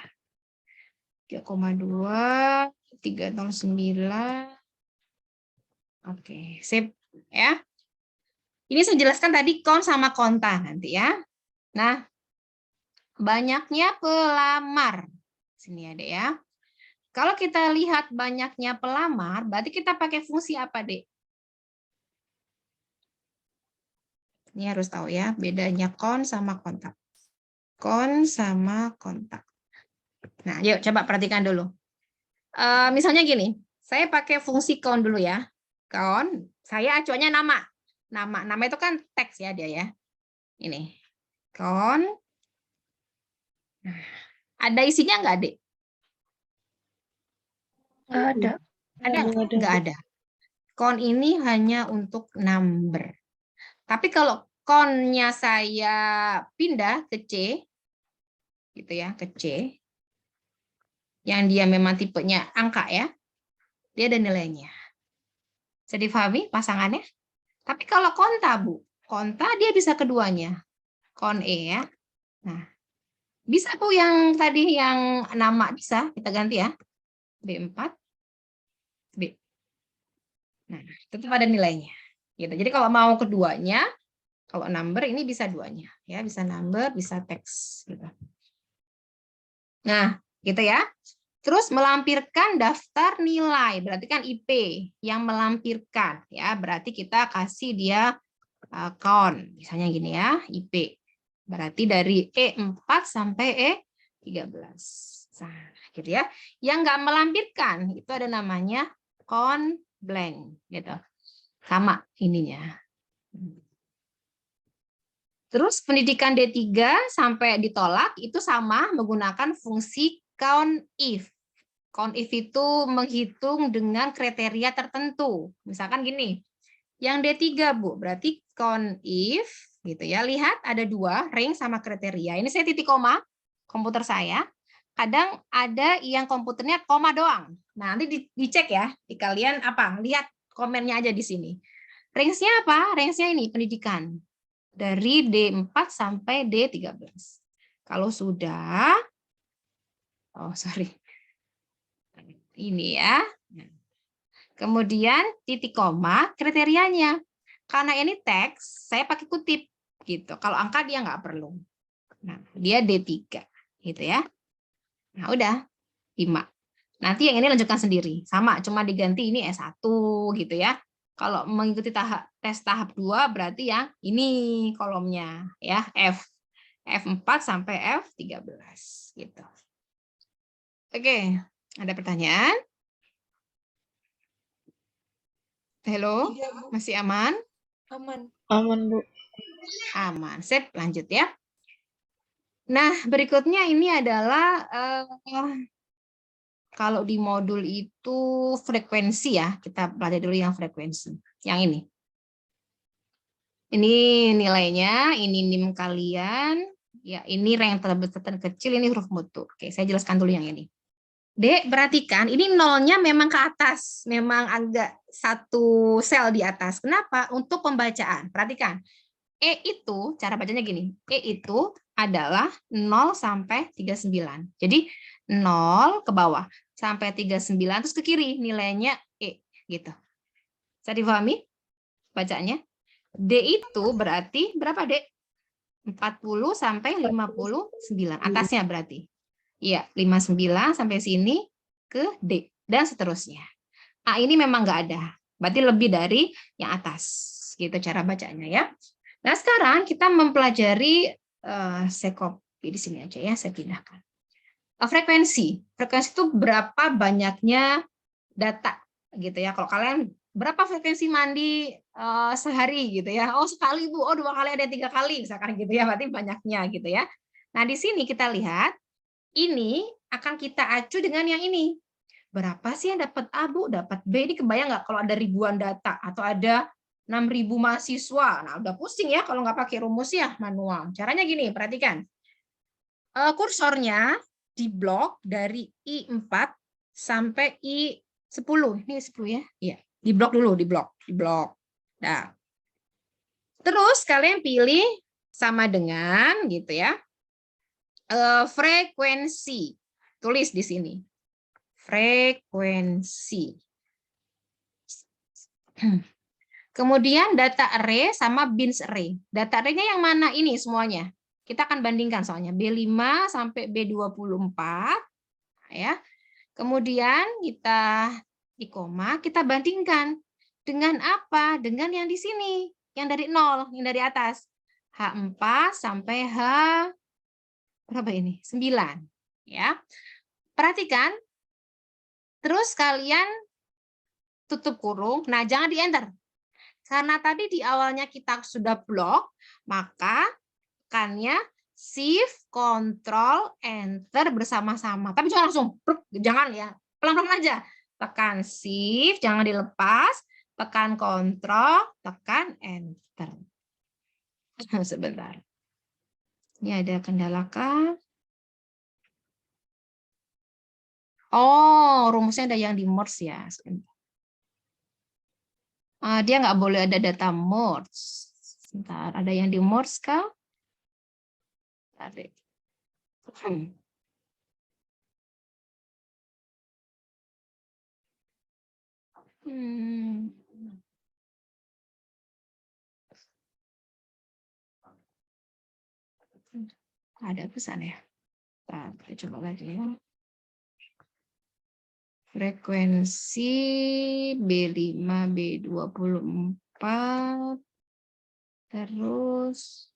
3,2 309. Oke, sip ya. Ini saya jelaskan tadi kon sama konta nanti ya. Nah, banyaknya pelamar. Sini ada ya. Kalau kita lihat banyaknya pelamar, berarti kita pakai fungsi apa, Dek? Ini harus tahu ya, bedanya kon sama kontak. Kon sama kontak. Nah, yuk coba perhatikan dulu. Misalnya gini, saya pakai fungsi kon dulu ya. Kon, saya acuannya nama. Nama itu kan teks ya dia ya. Ini. Kon. Nah, ada isinya nggak, Dek? Ada. Ada? Nggak ada. Kon ini hanya untuk number. Tapi kalau konnya saya pindah ke C, gitu ya, ke C, yang dia memang tipenya angka ya, dia ada nilainya. Bisa difahami pasangannya? Tapi kalau konta, Bu, konta dia bisa keduanya. Kon E ya. Nah, bisa Bu yang tadi yang nama bisa, kita ganti ya. B4, B. Nah, tetap ada nilainya. Gitu. Jadi kalau mau keduanya, kalau number ini bisa duanya. Ya, bisa number, bisa teks. Gitu. Nah, gitu ya. Terus melampirkan daftar nilai, berarti kan IP yang melampirkan ya, berarti kita kasih dia count, misalnya gini ya, IP. Berarti dari E4 sampai E13. Nah, gitu ya. Yang nggak melampirkan itu ada namanya count blank gitu. Sama ininya. Terus pendidikan D3 sampai ditolak itu sama menggunakan fungsi COUNTIF. COUNTIF itu menghitung dengan kriteria tertentu. Misalkan gini, yang D3 Bu, berarti COUNTIF gitu ya. Lihat ada 2, range sama kriteria. Ini saya titik koma, komputer saya. Kadang ada yang komputernya koma doang. Nah, nanti dicek ya, di kalian apa? Lihat komennya aja di sini. Range-nya apa? Range-nya ini pendidikan. Dari D4 sampai D13. Kalau sudah, ini ya. Kemudian titik koma kriterianya. Karena ini teks, saya pakai kutip gitu. Kalau angka dia nggak perlu. Nah, dia D3 gitu ya. Nah, udah 5. Nanti yang ini lanjutkan sendiri. Sama, cuma diganti ini S1 gitu ya. Kalau mengikuti tes tahap 2 berarti yang ini kolomnya ya, F4 sampai F13 gitu. Oke, ada pertanyaan? Halo, masih aman? Aman. Aman, Bu. Aman. Sip, lanjut ya. Nah, berikutnya ini adalah Kalau di modul itu frekuensi ya, kita pelajari dulu yang frekuensi. Yang ini. Ini nilainya, ini NIM kalian, ya ini rank terkecil, ini huruf mutu. Oke, saya jelaskan dulu yang ini. Dek, perhatikan, ini nolnya memang ke atas, memang agak satu sel di atas. Kenapa? Untuk pembacaan. Perhatikan, E itu, cara bacanya gini, E itu adalah 0 sampai 39. Jadi 0 ke bawah, sampai 39, terus ke kiri, nilainya E. Gitu. Bisa dipahami bacanya? D itu berarti berapa, Dek? 40 sampai 59. Atasnya berarti. Iya, 59 sampai sini ke D. Dan seterusnya. A ini memang nggak ada. Berarti lebih dari yang atas. Gitu cara bacanya ya. Nah, sekarang kita mempelajari, saya copy di sini aja ya, saya pindahkan. Frekuensi. Frekuensi itu berapa banyaknya data gitu ya. Kalau kalian berapa frekuensi mandi sehari gitu ya. Oh, sekali Bu. Oh, 2 kali, ada 3 kali misalkan gitu ya. Berarti banyaknya gitu ya. Nah, di sini kita lihat ini akan kita acu dengan yang ini. Berapa sih yang dapat A, Bu? Dapat B. Ini kebayang nggak kalau ada ribuan data atau ada 6.000 mahasiswa. Nah, udah pusing ya kalau nggak pakai rumus ya manual. Caranya gini, perhatikan. Kursornya di blok dari I4 sampai I10. Ini 10 ya? Iya. Di blok dulu, di blok. Nah. Terus kalian pilih sama dengan gitu ya. Frekuensi. Tulis di sini. Frekuensi. Kemudian data array sama bins array. Data array-nya yang mana ini semuanya? Kita akan bandingkan soalnya B5 sampai B24 ya. Kemudian kita di koma, kita bandingkan dengan apa? Dengan yang di sini, yang dari 0, yang dari atas. H4 sampai H berapa ini? 9 ya. Perhatikan. Terus kalian tutup kurung. Nah, jangan di-enter. Karena tadi di awalnya kita sudah blok, maka tekannya Shift, Control, Enter bersama-sama. Tapi jangan langsung, jangan ya, pelan-pelan aja. Tekan Shift, jangan dilepas, tekan Control, tekan Enter. Sebentar. Ini ada kendala kah? Oh, rumusnya ada yang di merge ya. Sebentar. Dia nggak boleh ada data merge. Sebentar, ada yang di merge kah? Tarik. Ada pesan ya. Nah, kita coba lagi ya. Frekuensi B5, B24, terus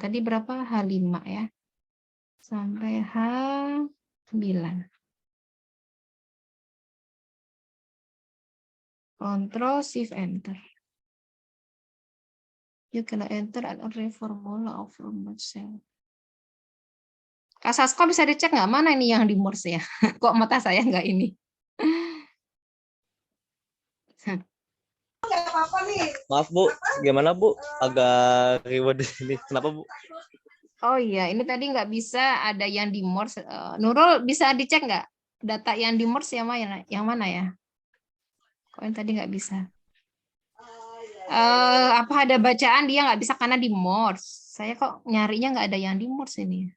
tadi berapa? H5 ya. Sampai H9. Control Shift Enter. You can enter an array formula of format cell. Kak Sasko bisa dicek nggak mana ini yang di merge ya? Kok mata saya nggak ini? Maaf Bu, gimana Bu? Agak ribet ini. Kenapa Bu? Oh iya, ini tadi nggak bisa ada yang di merge. Nurul bisa dicek nggak data yang di merge yang mana? Yang mana ya? Kok yang tadi nggak bisa? Apa ada bacaan dia nggak bisa karena di merge? Saya kok nyarinya nggak ada yang di merge ini.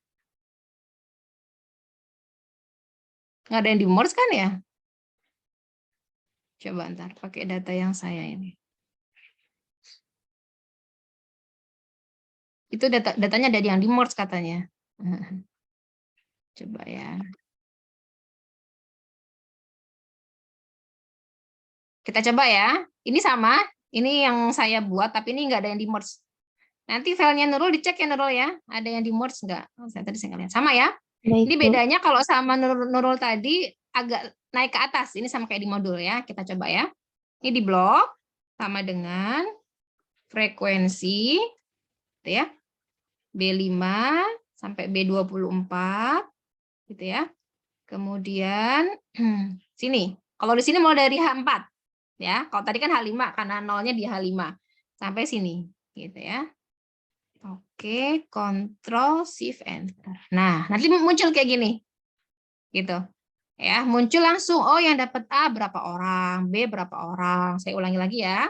Nggak ada yang di merge kan ya? Coba ntar pakai data yang saya ini. Itu datanya ada yang di merge katanya. Coba ya. Kita coba ya. Ini sama. Ini yang saya buat, tapi ini nggak ada yang di merge. Nanti filenya Nurul dicek ya Nurul ya. Ada yang di merge nggak? Oh, saya tadi saya lihat. Sama ya. Baik, Ini bedanya kalau sama Nurul tadi agak naik ke atas. Ini sama kayak di modul ya. Kita coba ya. Ini di blok sama dengan frekuensi gitu ya. B5 sampai B24 gitu ya. Kemudian sini. Kalau di sini mulai dari H4 ya. Kalau tadi kan H5 karena nolnya di H5 sampai sini gitu ya. Oke, Ctrl Shift Enter. Nah, nanti muncul kayak gini. Gitu. Ya, muncul langsung oh yang dapat A berapa orang, B berapa orang. Saya ulangi lagi ya.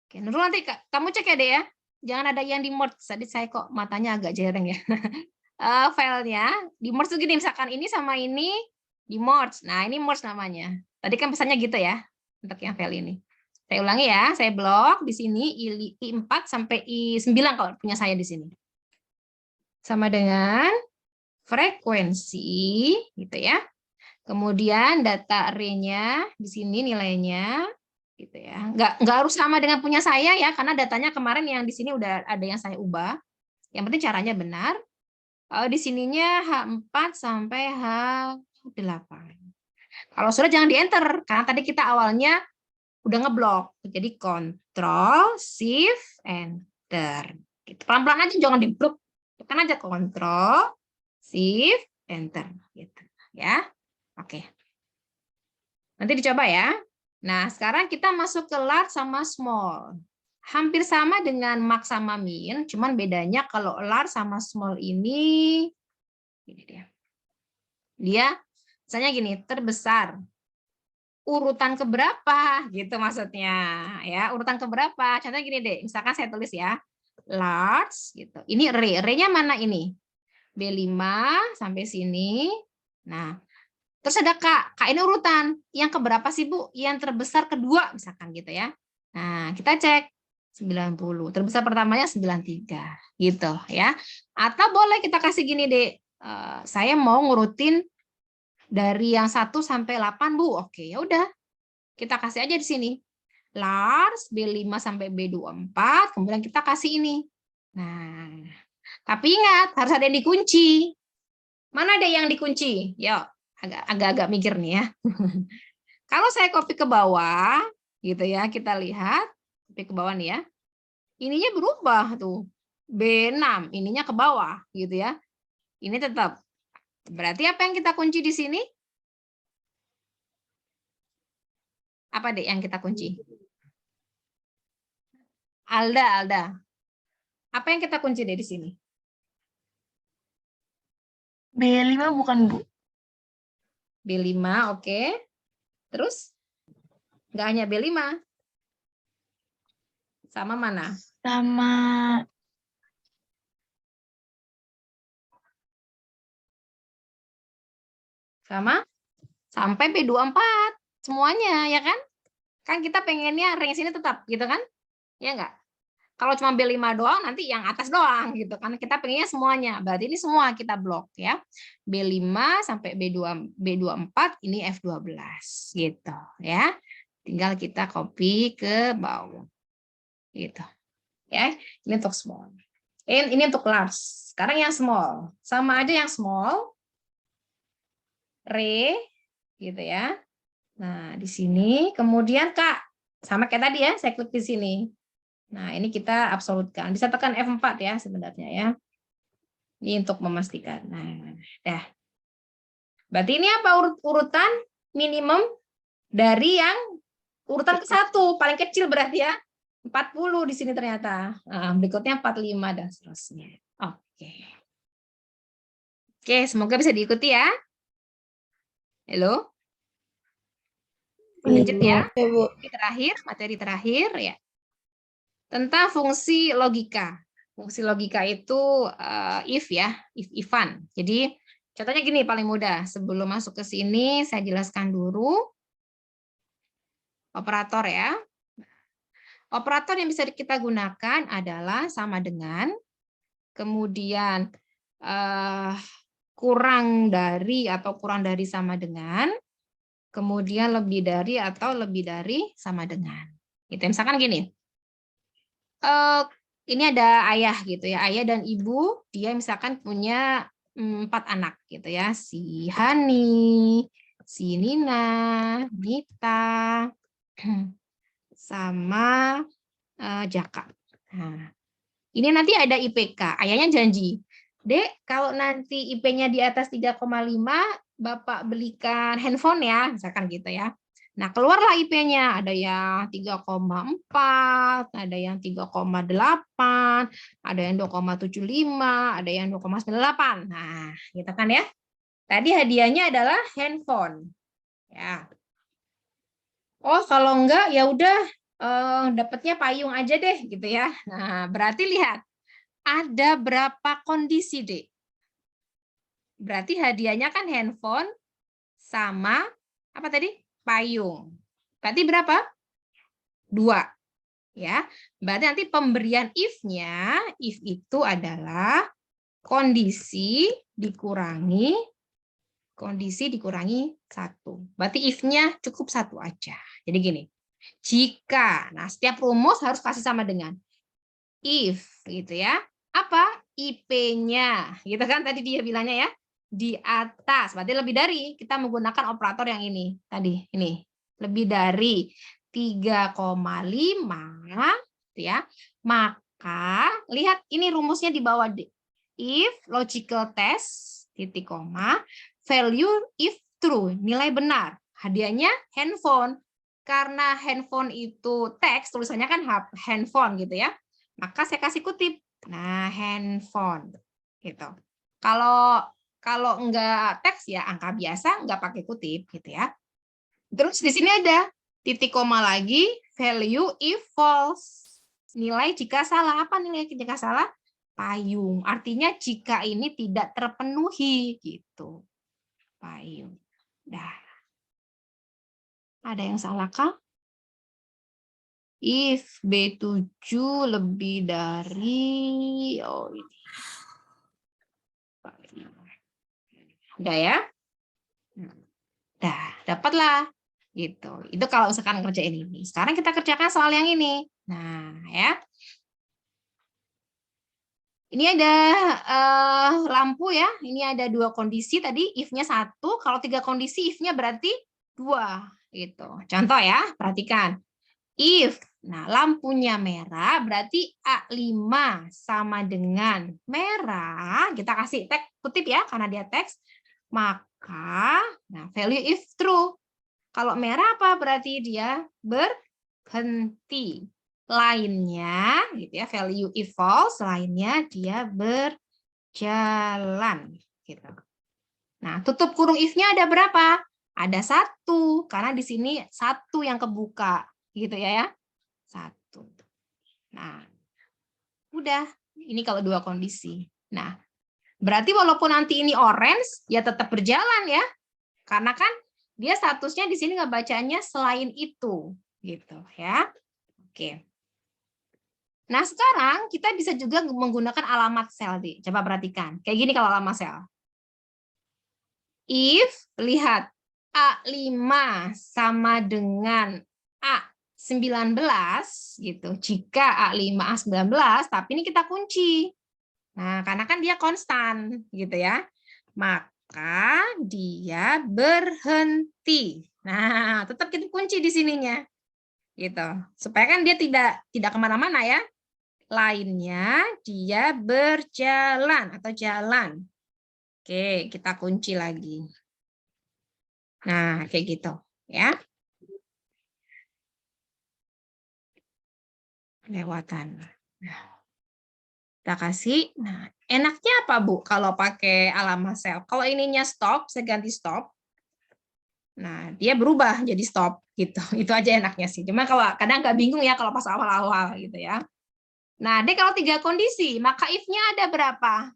Oke, Nurul nanti kamu cek ya deh ya. Jangan ada yang di merge. Tadi saya kok matanya agak jereng ya. Filenya di merge tuh gini, misalkan ini sama ini di merge. Nah, ini merge namanya. Tadi kan pesannya gitu ya untuk yang file ini. Saya ulangi ya, saya blok di sini I4 sampai I9 kalau punya saya di sini. Sama dengan frekuensi gitu ya. Kemudian data array-nya di sini nilainya gitu ya. Nggak harus sama dengan punya saya ya, karena datanya kemarin yang di sini udah ada yang saya ubah. Yang penting caranya benar. Di sininya H4 sampai H8. Kalau sudah jangan di-enter, karena tadi kita awalnya udah ngeblok. Jadi Ctrl, Shift, Enter. Gitu. Pelan-pelan aja, jangan di-blok. Tekan aja Ctrl, Shift, Enter. Gitu. Ya, oke. Nanti dicoba ya. Nah, sekarang kita masuk ke large sama small. Hampir sama dengan max sama min, cuman bedanya kalau large sama small ini dia misalnya gini, terbesar. Urutan keberapa gitu maksudnya ya, urutan keberapa? Contohnya gini deh, misalkan saya tulis ya, large gitu. Ini array-nya mana ini? B5 sampai sini. Nah, terus ada K. K ini urutan. Yang keberapa sih, Bu? Yang terbesar kedua misalkan gitu ya. Nah, kita cek 90. Terbesar pertamanya 93 gitu ya. Atau boleh kita kasih gini deh. Saya mau ngurutin dari yang 1 sampai 8, Bu. Oke, ya udah. Kita kasih aja di sini. Large B5 sampai B24, kemudian kita kasih ini. Nah, tapi ingat harus ada yang dikunci. Mana ada yang dikunci? Yuk, agak-agak mikir nih ya. Kalau saya copy ke bawah, gitu ya, kita lihat copy ke bawah nih ya. Ininya berubah tuh. B6, ininya ke bawah, gitu ya. Ini tetap. Berarti apa yang kita kunci di sini? Apa deh yang kita kunci? Alda. Apa yang kita kunci deh di sini? B5 bukan, Bu? B5, oke. Terus? Nggak hanya B5. Sama mana? Sama sampai B24. Semuanya, ya kan? Kan kita pengennya range ini tetap, gitu kan? Ya enggak? Kalau cuma B5 doang, nanti yang atas doang, gitu kan? Kita pengennya semuanya. Berarti ini semua kita blok, ya. B5 sampai B24, ini F12, gitu, ya. Tinggal kita copy ke bawah. Gitu. Ya, ini untuk small. Ini untuk large. Sekarang yang small. Sama aja yang small. Re, gitu ya. Nah, di sini kemudian Kak, sama kayak tadi ya, saya klik di sini. Nah, ini kita absolutkan. Bisa tekan F4 ya sebenarnya ya. Ini untuk memastikan. Nah, dah. Berarti ini apa urutan minimum dari yang urutan ke-1, paling kecil berarti ya. 40 di sini ternyata. Nah, berikutnya 45 dan seterusnya. Oke. Oke, semoga bisa diikuti ya. Halo? Lanjut ya. Materi terakhir ya. Tentang fungsi logika. Fungsi logika itu if ya, if-ifan. Jadi contohnya gini paling mudah. Sebelum masuk ke sini saya jelaskan dulu operator ya. Operator yang bisa kita gunakan adalah sama dengan, kemudian kurang dari atau kurang dari sama dengan, kemudian lebih dari atau lebih dari sama dengan. Gitu. Misalkan gini, ini ada ayah gitu ya, ayah dan ibu, dia misalkan punya 4 anak gitu ya, si Hani, si Nina, Nita, sama Jaka. Nah, ini nanti ada IPK, ayahnya janji, Dek, kalau nanti IP-nya di atas 3,5, Bapak belikan handphone ya, misalkan gitu ya. Nah, keluarlah IP-nya. Ada yang 3,4, ada yang 3,8, ada yang 2,75, ada yang 2,98. Nah, gitu kan ya. Tadi hadiahnya adalah handphone. Ya. Oh, kalau enggak ya udah dapatnya payung aja deh gitu ya. Nah, berarti lihat ada berapa kondisi, Dek? Berarti hadiahnya kan handphone sama apa tadi? Payung. Berarti berapa? 2. Ya. Berarti nanti pemberian if-nya, if itu adalah kondisi dikurangi 1. Berarti if-nya cukup 1 aja. Jadi gini. Jika, nah setiap rumus harus kasih sama dengan if gitu ya. Apa? IP-nya. Gitu kan tadi dia bilangnya ya. Di atas, berarti lebih dari, kita menggunakan operator yang ini tadi, ini. Lebih dari 3,5 ya. Maka lihat ini rumusnya di bawah. If logical test titik koma value if true, nilai benar. Hadiahnya handphone. Karena handphone itu teks, tulisannya kan handphone gitu ya. Maka saya kasih kutip. Nah, handphone gitu. Kalau enggak teks ya angka biasa, enggak pakai kutip gitu ya. Terus di sini ada titik koma lagi, value if false. Nilai jika salah. Apa nilai jika salah? Payung. Artinya jika ini tidak terpenuhi gitu. Payung. Dah. Ada yang salah kah? If B7 lebih dari ini. Udah ya? Dah, dapatlah. Gitu. Itu kalau misalkan kerjain ini. Sekarang kita kerjakan soal yang ini. Nah, ya. Ini ada lampu ya. Ini ada 2 kondisi tadi, if-nya 1. Kalau 3 kondisi, if-nya berarti 2. Gitu. Contoh ya, perhatikan. If, nah lampunya merah, berarti A5 sama dengan merah. Kita kasih teks kutip ya, karena dia teks. Maka, nah value if true. Kalau merah apa? Berarti dia berhenti. Lainnya, gitu ya, value if false, lainnya dia berjalan. Gitu. Nah, tutup kurung if-nya ada berapa? Ada 1, karena di sini 1 yang kebuka. Gitu ya. 1. Nah, udah. Ini kalau 2 kondisi. Nah, berarti walaupun nanti ini orange, ya tetap berjalan ya. Karena kan dia statusnya di sini ngebacanya selain itu. Gitu ya. Oke. Nah, sekarang kita bisa juga menggunakan alamat sel. Coba perhatikan. Kayak gini kalau alamat sel. If, lihat, A5 sama dengan A19 gitu. Jika A5 A19, tapi ini kita kunci. Nah, karena kan dia konstan gitu ya. Maka dia berhenti. Nah, tetap kita kunci di sininya. Gitu. Supaya kan dia tidak kemana-mana ya. Lainnya dia berjalan atau jalan. Oke, kita kunci lagi. Nah, kayak gitu ya. Kelewatan. Nah, kita kasih. Nah, enaknya apa, Bu? Kalau pakai alamat sel. Kalau ininya stop, saya ganti stop. Nah, dia berubah jadi stop gitu. Itu aja enaknya sih. Cuma kalau kadang nggak bingung ya kalau pas awal-awal gitu ya. Nah, dia kalau 3 kondisi, maka if-nya ada berapa?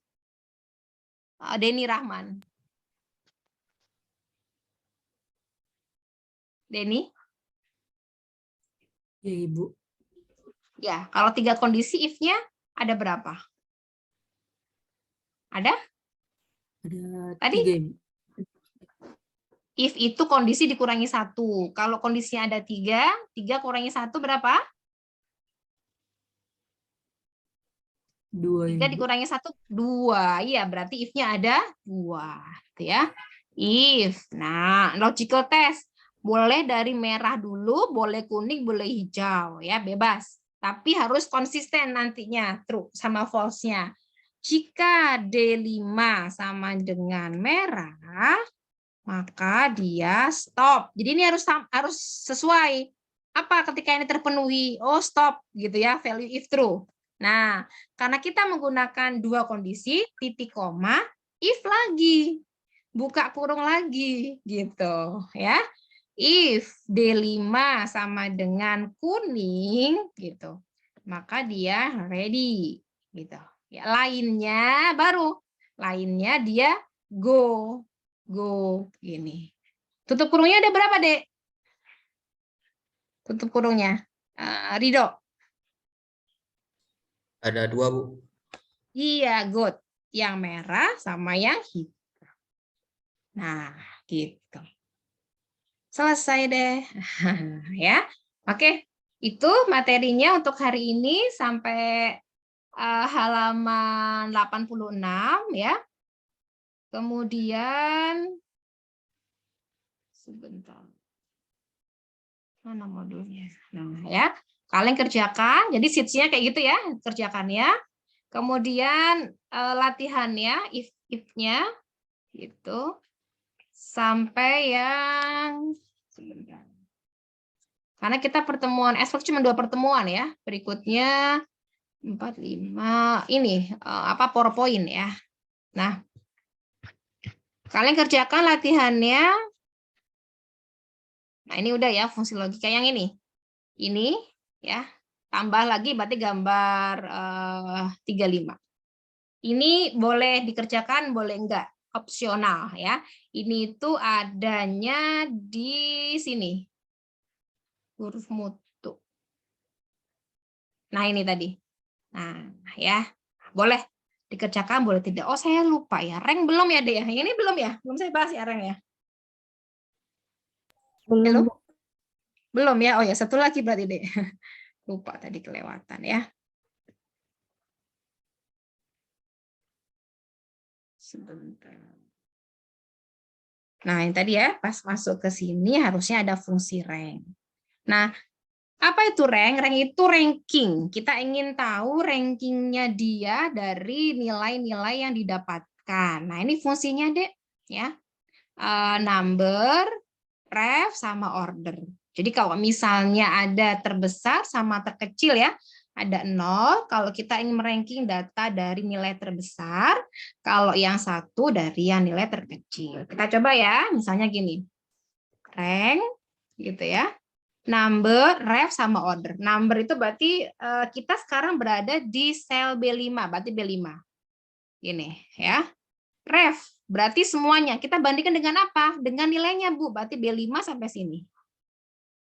Denny Rahman. Denny? Ya, Ibu. Ya, kalau 3 kondisi if-nya ada berapa? Ada? Ada Tadi? 3, Ibu. If itu kondisi dikurangi 1. Kalau kondisinya ada 3, 3 kurangi 1 berapa? 2, 3 Ibu. dikurangi 1, 2. Iya, berarti if-nya ada 2. Gitu ya. If. Nah, logical test. Boleh dari merah dulu, boleh kuning, boleh hijau. Ya, bebas. Tapi harus konsisten nantinya, true sama false-nya. Jika D5 sama dengan merah, maka dia stop. Jadi ini harus sesuai. Apa ketika ini terpenuhi? Oh, stop gitu ya, value if true. Nah, karena kita menggunakan dua kondisi, titik koma, if lagi. Buka kurung lagi gitu ya. If D5 sama dengan kuning gitu, maka dia ready gitu. Ya, lainnya dia go gini. Tutup kurungnya ada berapa, Dek? Tutup kurungnya. Ridho. Ada 2, Bu. Iya, good. Yang merah sama yang hitam. Nah, gitu. Selesai deh. Ya. Oke, itu materinya untuk hari ini sampai halaman 86 ya. Kemudian sebentar. Mana modulnya? Nah, ya. Kalian kerjakan. Jadi sheets-nya kayak gitu ya, kerjakan ya. Kemudian latihannya if-nya gitu. Sampai yang sebentar. Karena kita pertemuan esok cuma 2 pertemuan ya. Berikutnya 4, 5 ini PowerPoint ya. Nah, kalian kerjakan latihannya. Nah, ini udah ya fungsi logika yang ini. Ini ya. Tambah lagi berarti gambar 35. Ini boleh dikerjakan, boleh enggak. Opsional ya. Ini itu adanya di sini. Huruf mutu. Nah, ini tadi. Nah, ya. Boleh dikerjakan, boleh tidak. Oh, saya lupa ya. Rank belum ya, Dek? Yang ini belum ya? Belum saya bahas ya, rank ya? Belum. Halo? Belum ya? Oh ya, satu lagi berarti, Dek. Lupa tadi kelewatan ya. Sebentar. Nah, yang tadi ya, pas masuk ke sini harusnya ada fungsi rank. Nah, apa itu rank? Rank itu ranking. Kita ingin tahu rankingnya dia dari nilai-nilai yang didapatkan. Nah, ini fungsinya, Dek. Ya. Number, ref, sama order. Jadi kalau misalnya ada terbesar sama terkecil ya, ada 0 kalau kita ingin meranking data dari nilai terbesar, kalau yang 1 dari yang nilai terkecil. Kita coba ya, misalnya gini. Rank gitu ya. Number, ref, sama order. Number itu berarti kita sekarang berada di sel B5, berarti B5. Gini ya. Ref, berarti semuanya. Kita bandingkan dengan apa? Dengan nilainya, Bu. Berarti B5 sampai sini.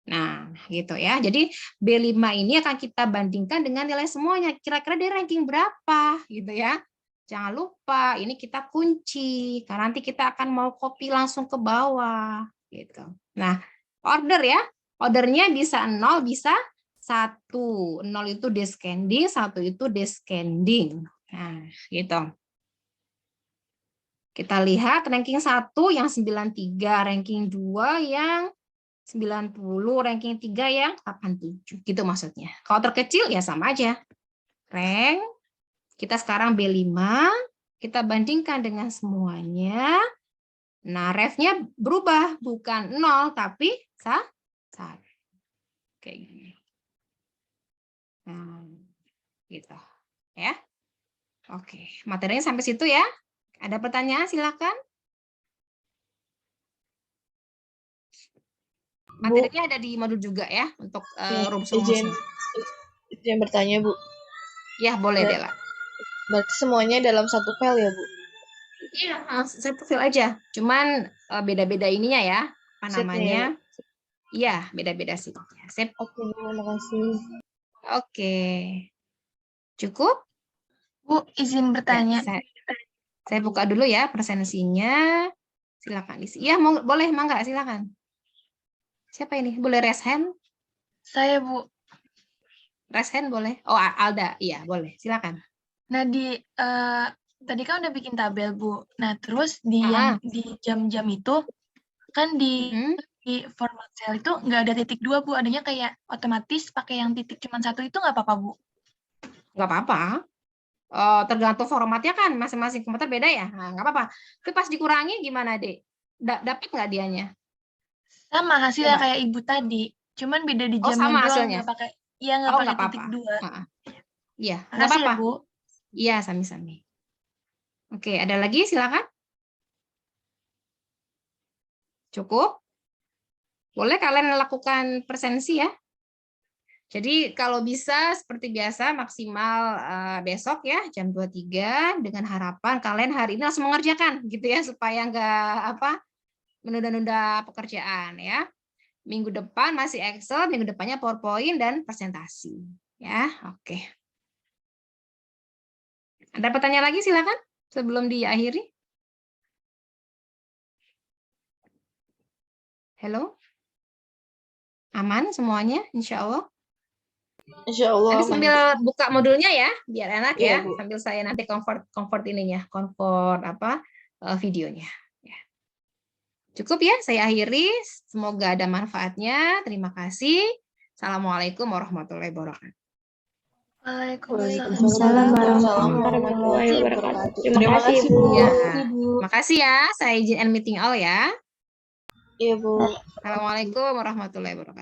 Nah, gitu ya. Jadi B5 ini akan kita bandingkan dengan nilai semuanya. Kira-kira dia ranking berapa, gitu ya. Jangan lupa, ini kita kunci. Karena nanti kita akan mau copy langsung ke bawah. Gitu. Nah, order ya. Ordernya bisa 0, bisa 1. 0 itu descending, 1 itu descending. Nah, gitu. Kita lihat ranking 1 yang 93, ranking 2 yang 90, ranking 3 yang 87. Gitu maksudnya. Kalau terkecil ya sama aja. Rank, kita sekarang B5, kita bandingkan dengan semuanya. Nah, refnya berubah, bukan 0, tapi 1. Kayak gini. Nah, gitu. Ya. Oke, materinya sampai situ ya. Ada pertanyaan, silakan. Materinya ada di modul juga ya untuk rumus-rumusnya. Izin bertanya, Bu. Ya, boleh, Dela. Berarti semuanya dalam satu file ya, Bu? Iya, satu file aja. Cuman beda-beda ininya ya. Apa Sheet-nya namanya? Iya, beda-beda sih. Sip. Oke, Bu. Makasih. Oke. Cukup? Bu, izin Ya, bertanya. saya buka dulu ya presensinya. Silakan isi. Iya, boleh, mangga, silakan. Siapa ini? Boleh raise hand? Saya, Bu. Raise hand boleh? Oh, Alda. Iya, boleh. Silakan. Nah, tadi kan udah bikin tabel, Bu. Nah, terus di jam-jam itu, kan di format cell itu nggak ada titik 2, Bu. Adanya kayak otomatis pakai yang titik cuma 1 itu nggak apa-apa, Bu? Nggak apa-apa. Tergantung formatnya kan, masing-masing komputer beda ya. Nah, nggak apa-apa. Tapi pas dikurangi gimana, Dek? Dapat nggak dianya? Sama hasilnya Coba. kayak ibu tadi, cuman beda di Oh, jamnya sama doang, hasilnya. nggak pakai, iya nggak Oh, pakai nggak titik apa-apa. 2. Iya, nggak Makasih ya, apa-apa. Bu. Iya, sami-sami. Oke, ada lagi? Silakan. Cukup? Boleh kalian lakukan presensi ya. Jadi kalau bisa seperti biasa maksimal besok ya jam 23 dengan harapan kalian hari ini langsung mengerjakan gitu ya supaya nggak menunda-nunda pekerjaan ya. Minggu depan masih Excel, minggu depannya PowerPoint dan presentasi ya. Oke. Ada pertanyaan lagi silakan sebelum diakhiri. Halo? Aman semuanya insya Allah? Insya Allah. Nanti sambil buka modulnya ya, biar enak Iya, ya. Bu. Sambil saya nanti convert ininya, videonya. Ya. Cukup ya, saya akhiri. Semoga ada manfaatnya. Terima kasih. Assalamualaikum warahmatullahi wabarakatuh. Waalaikumsalam warahmatullahi wabarakatuh. Terima kasih, Bu. Ya, makasih ya. Saya izin end meeting all ya. Iya, Bu. Assalamualaikum warahmatullahi wabarakatuh.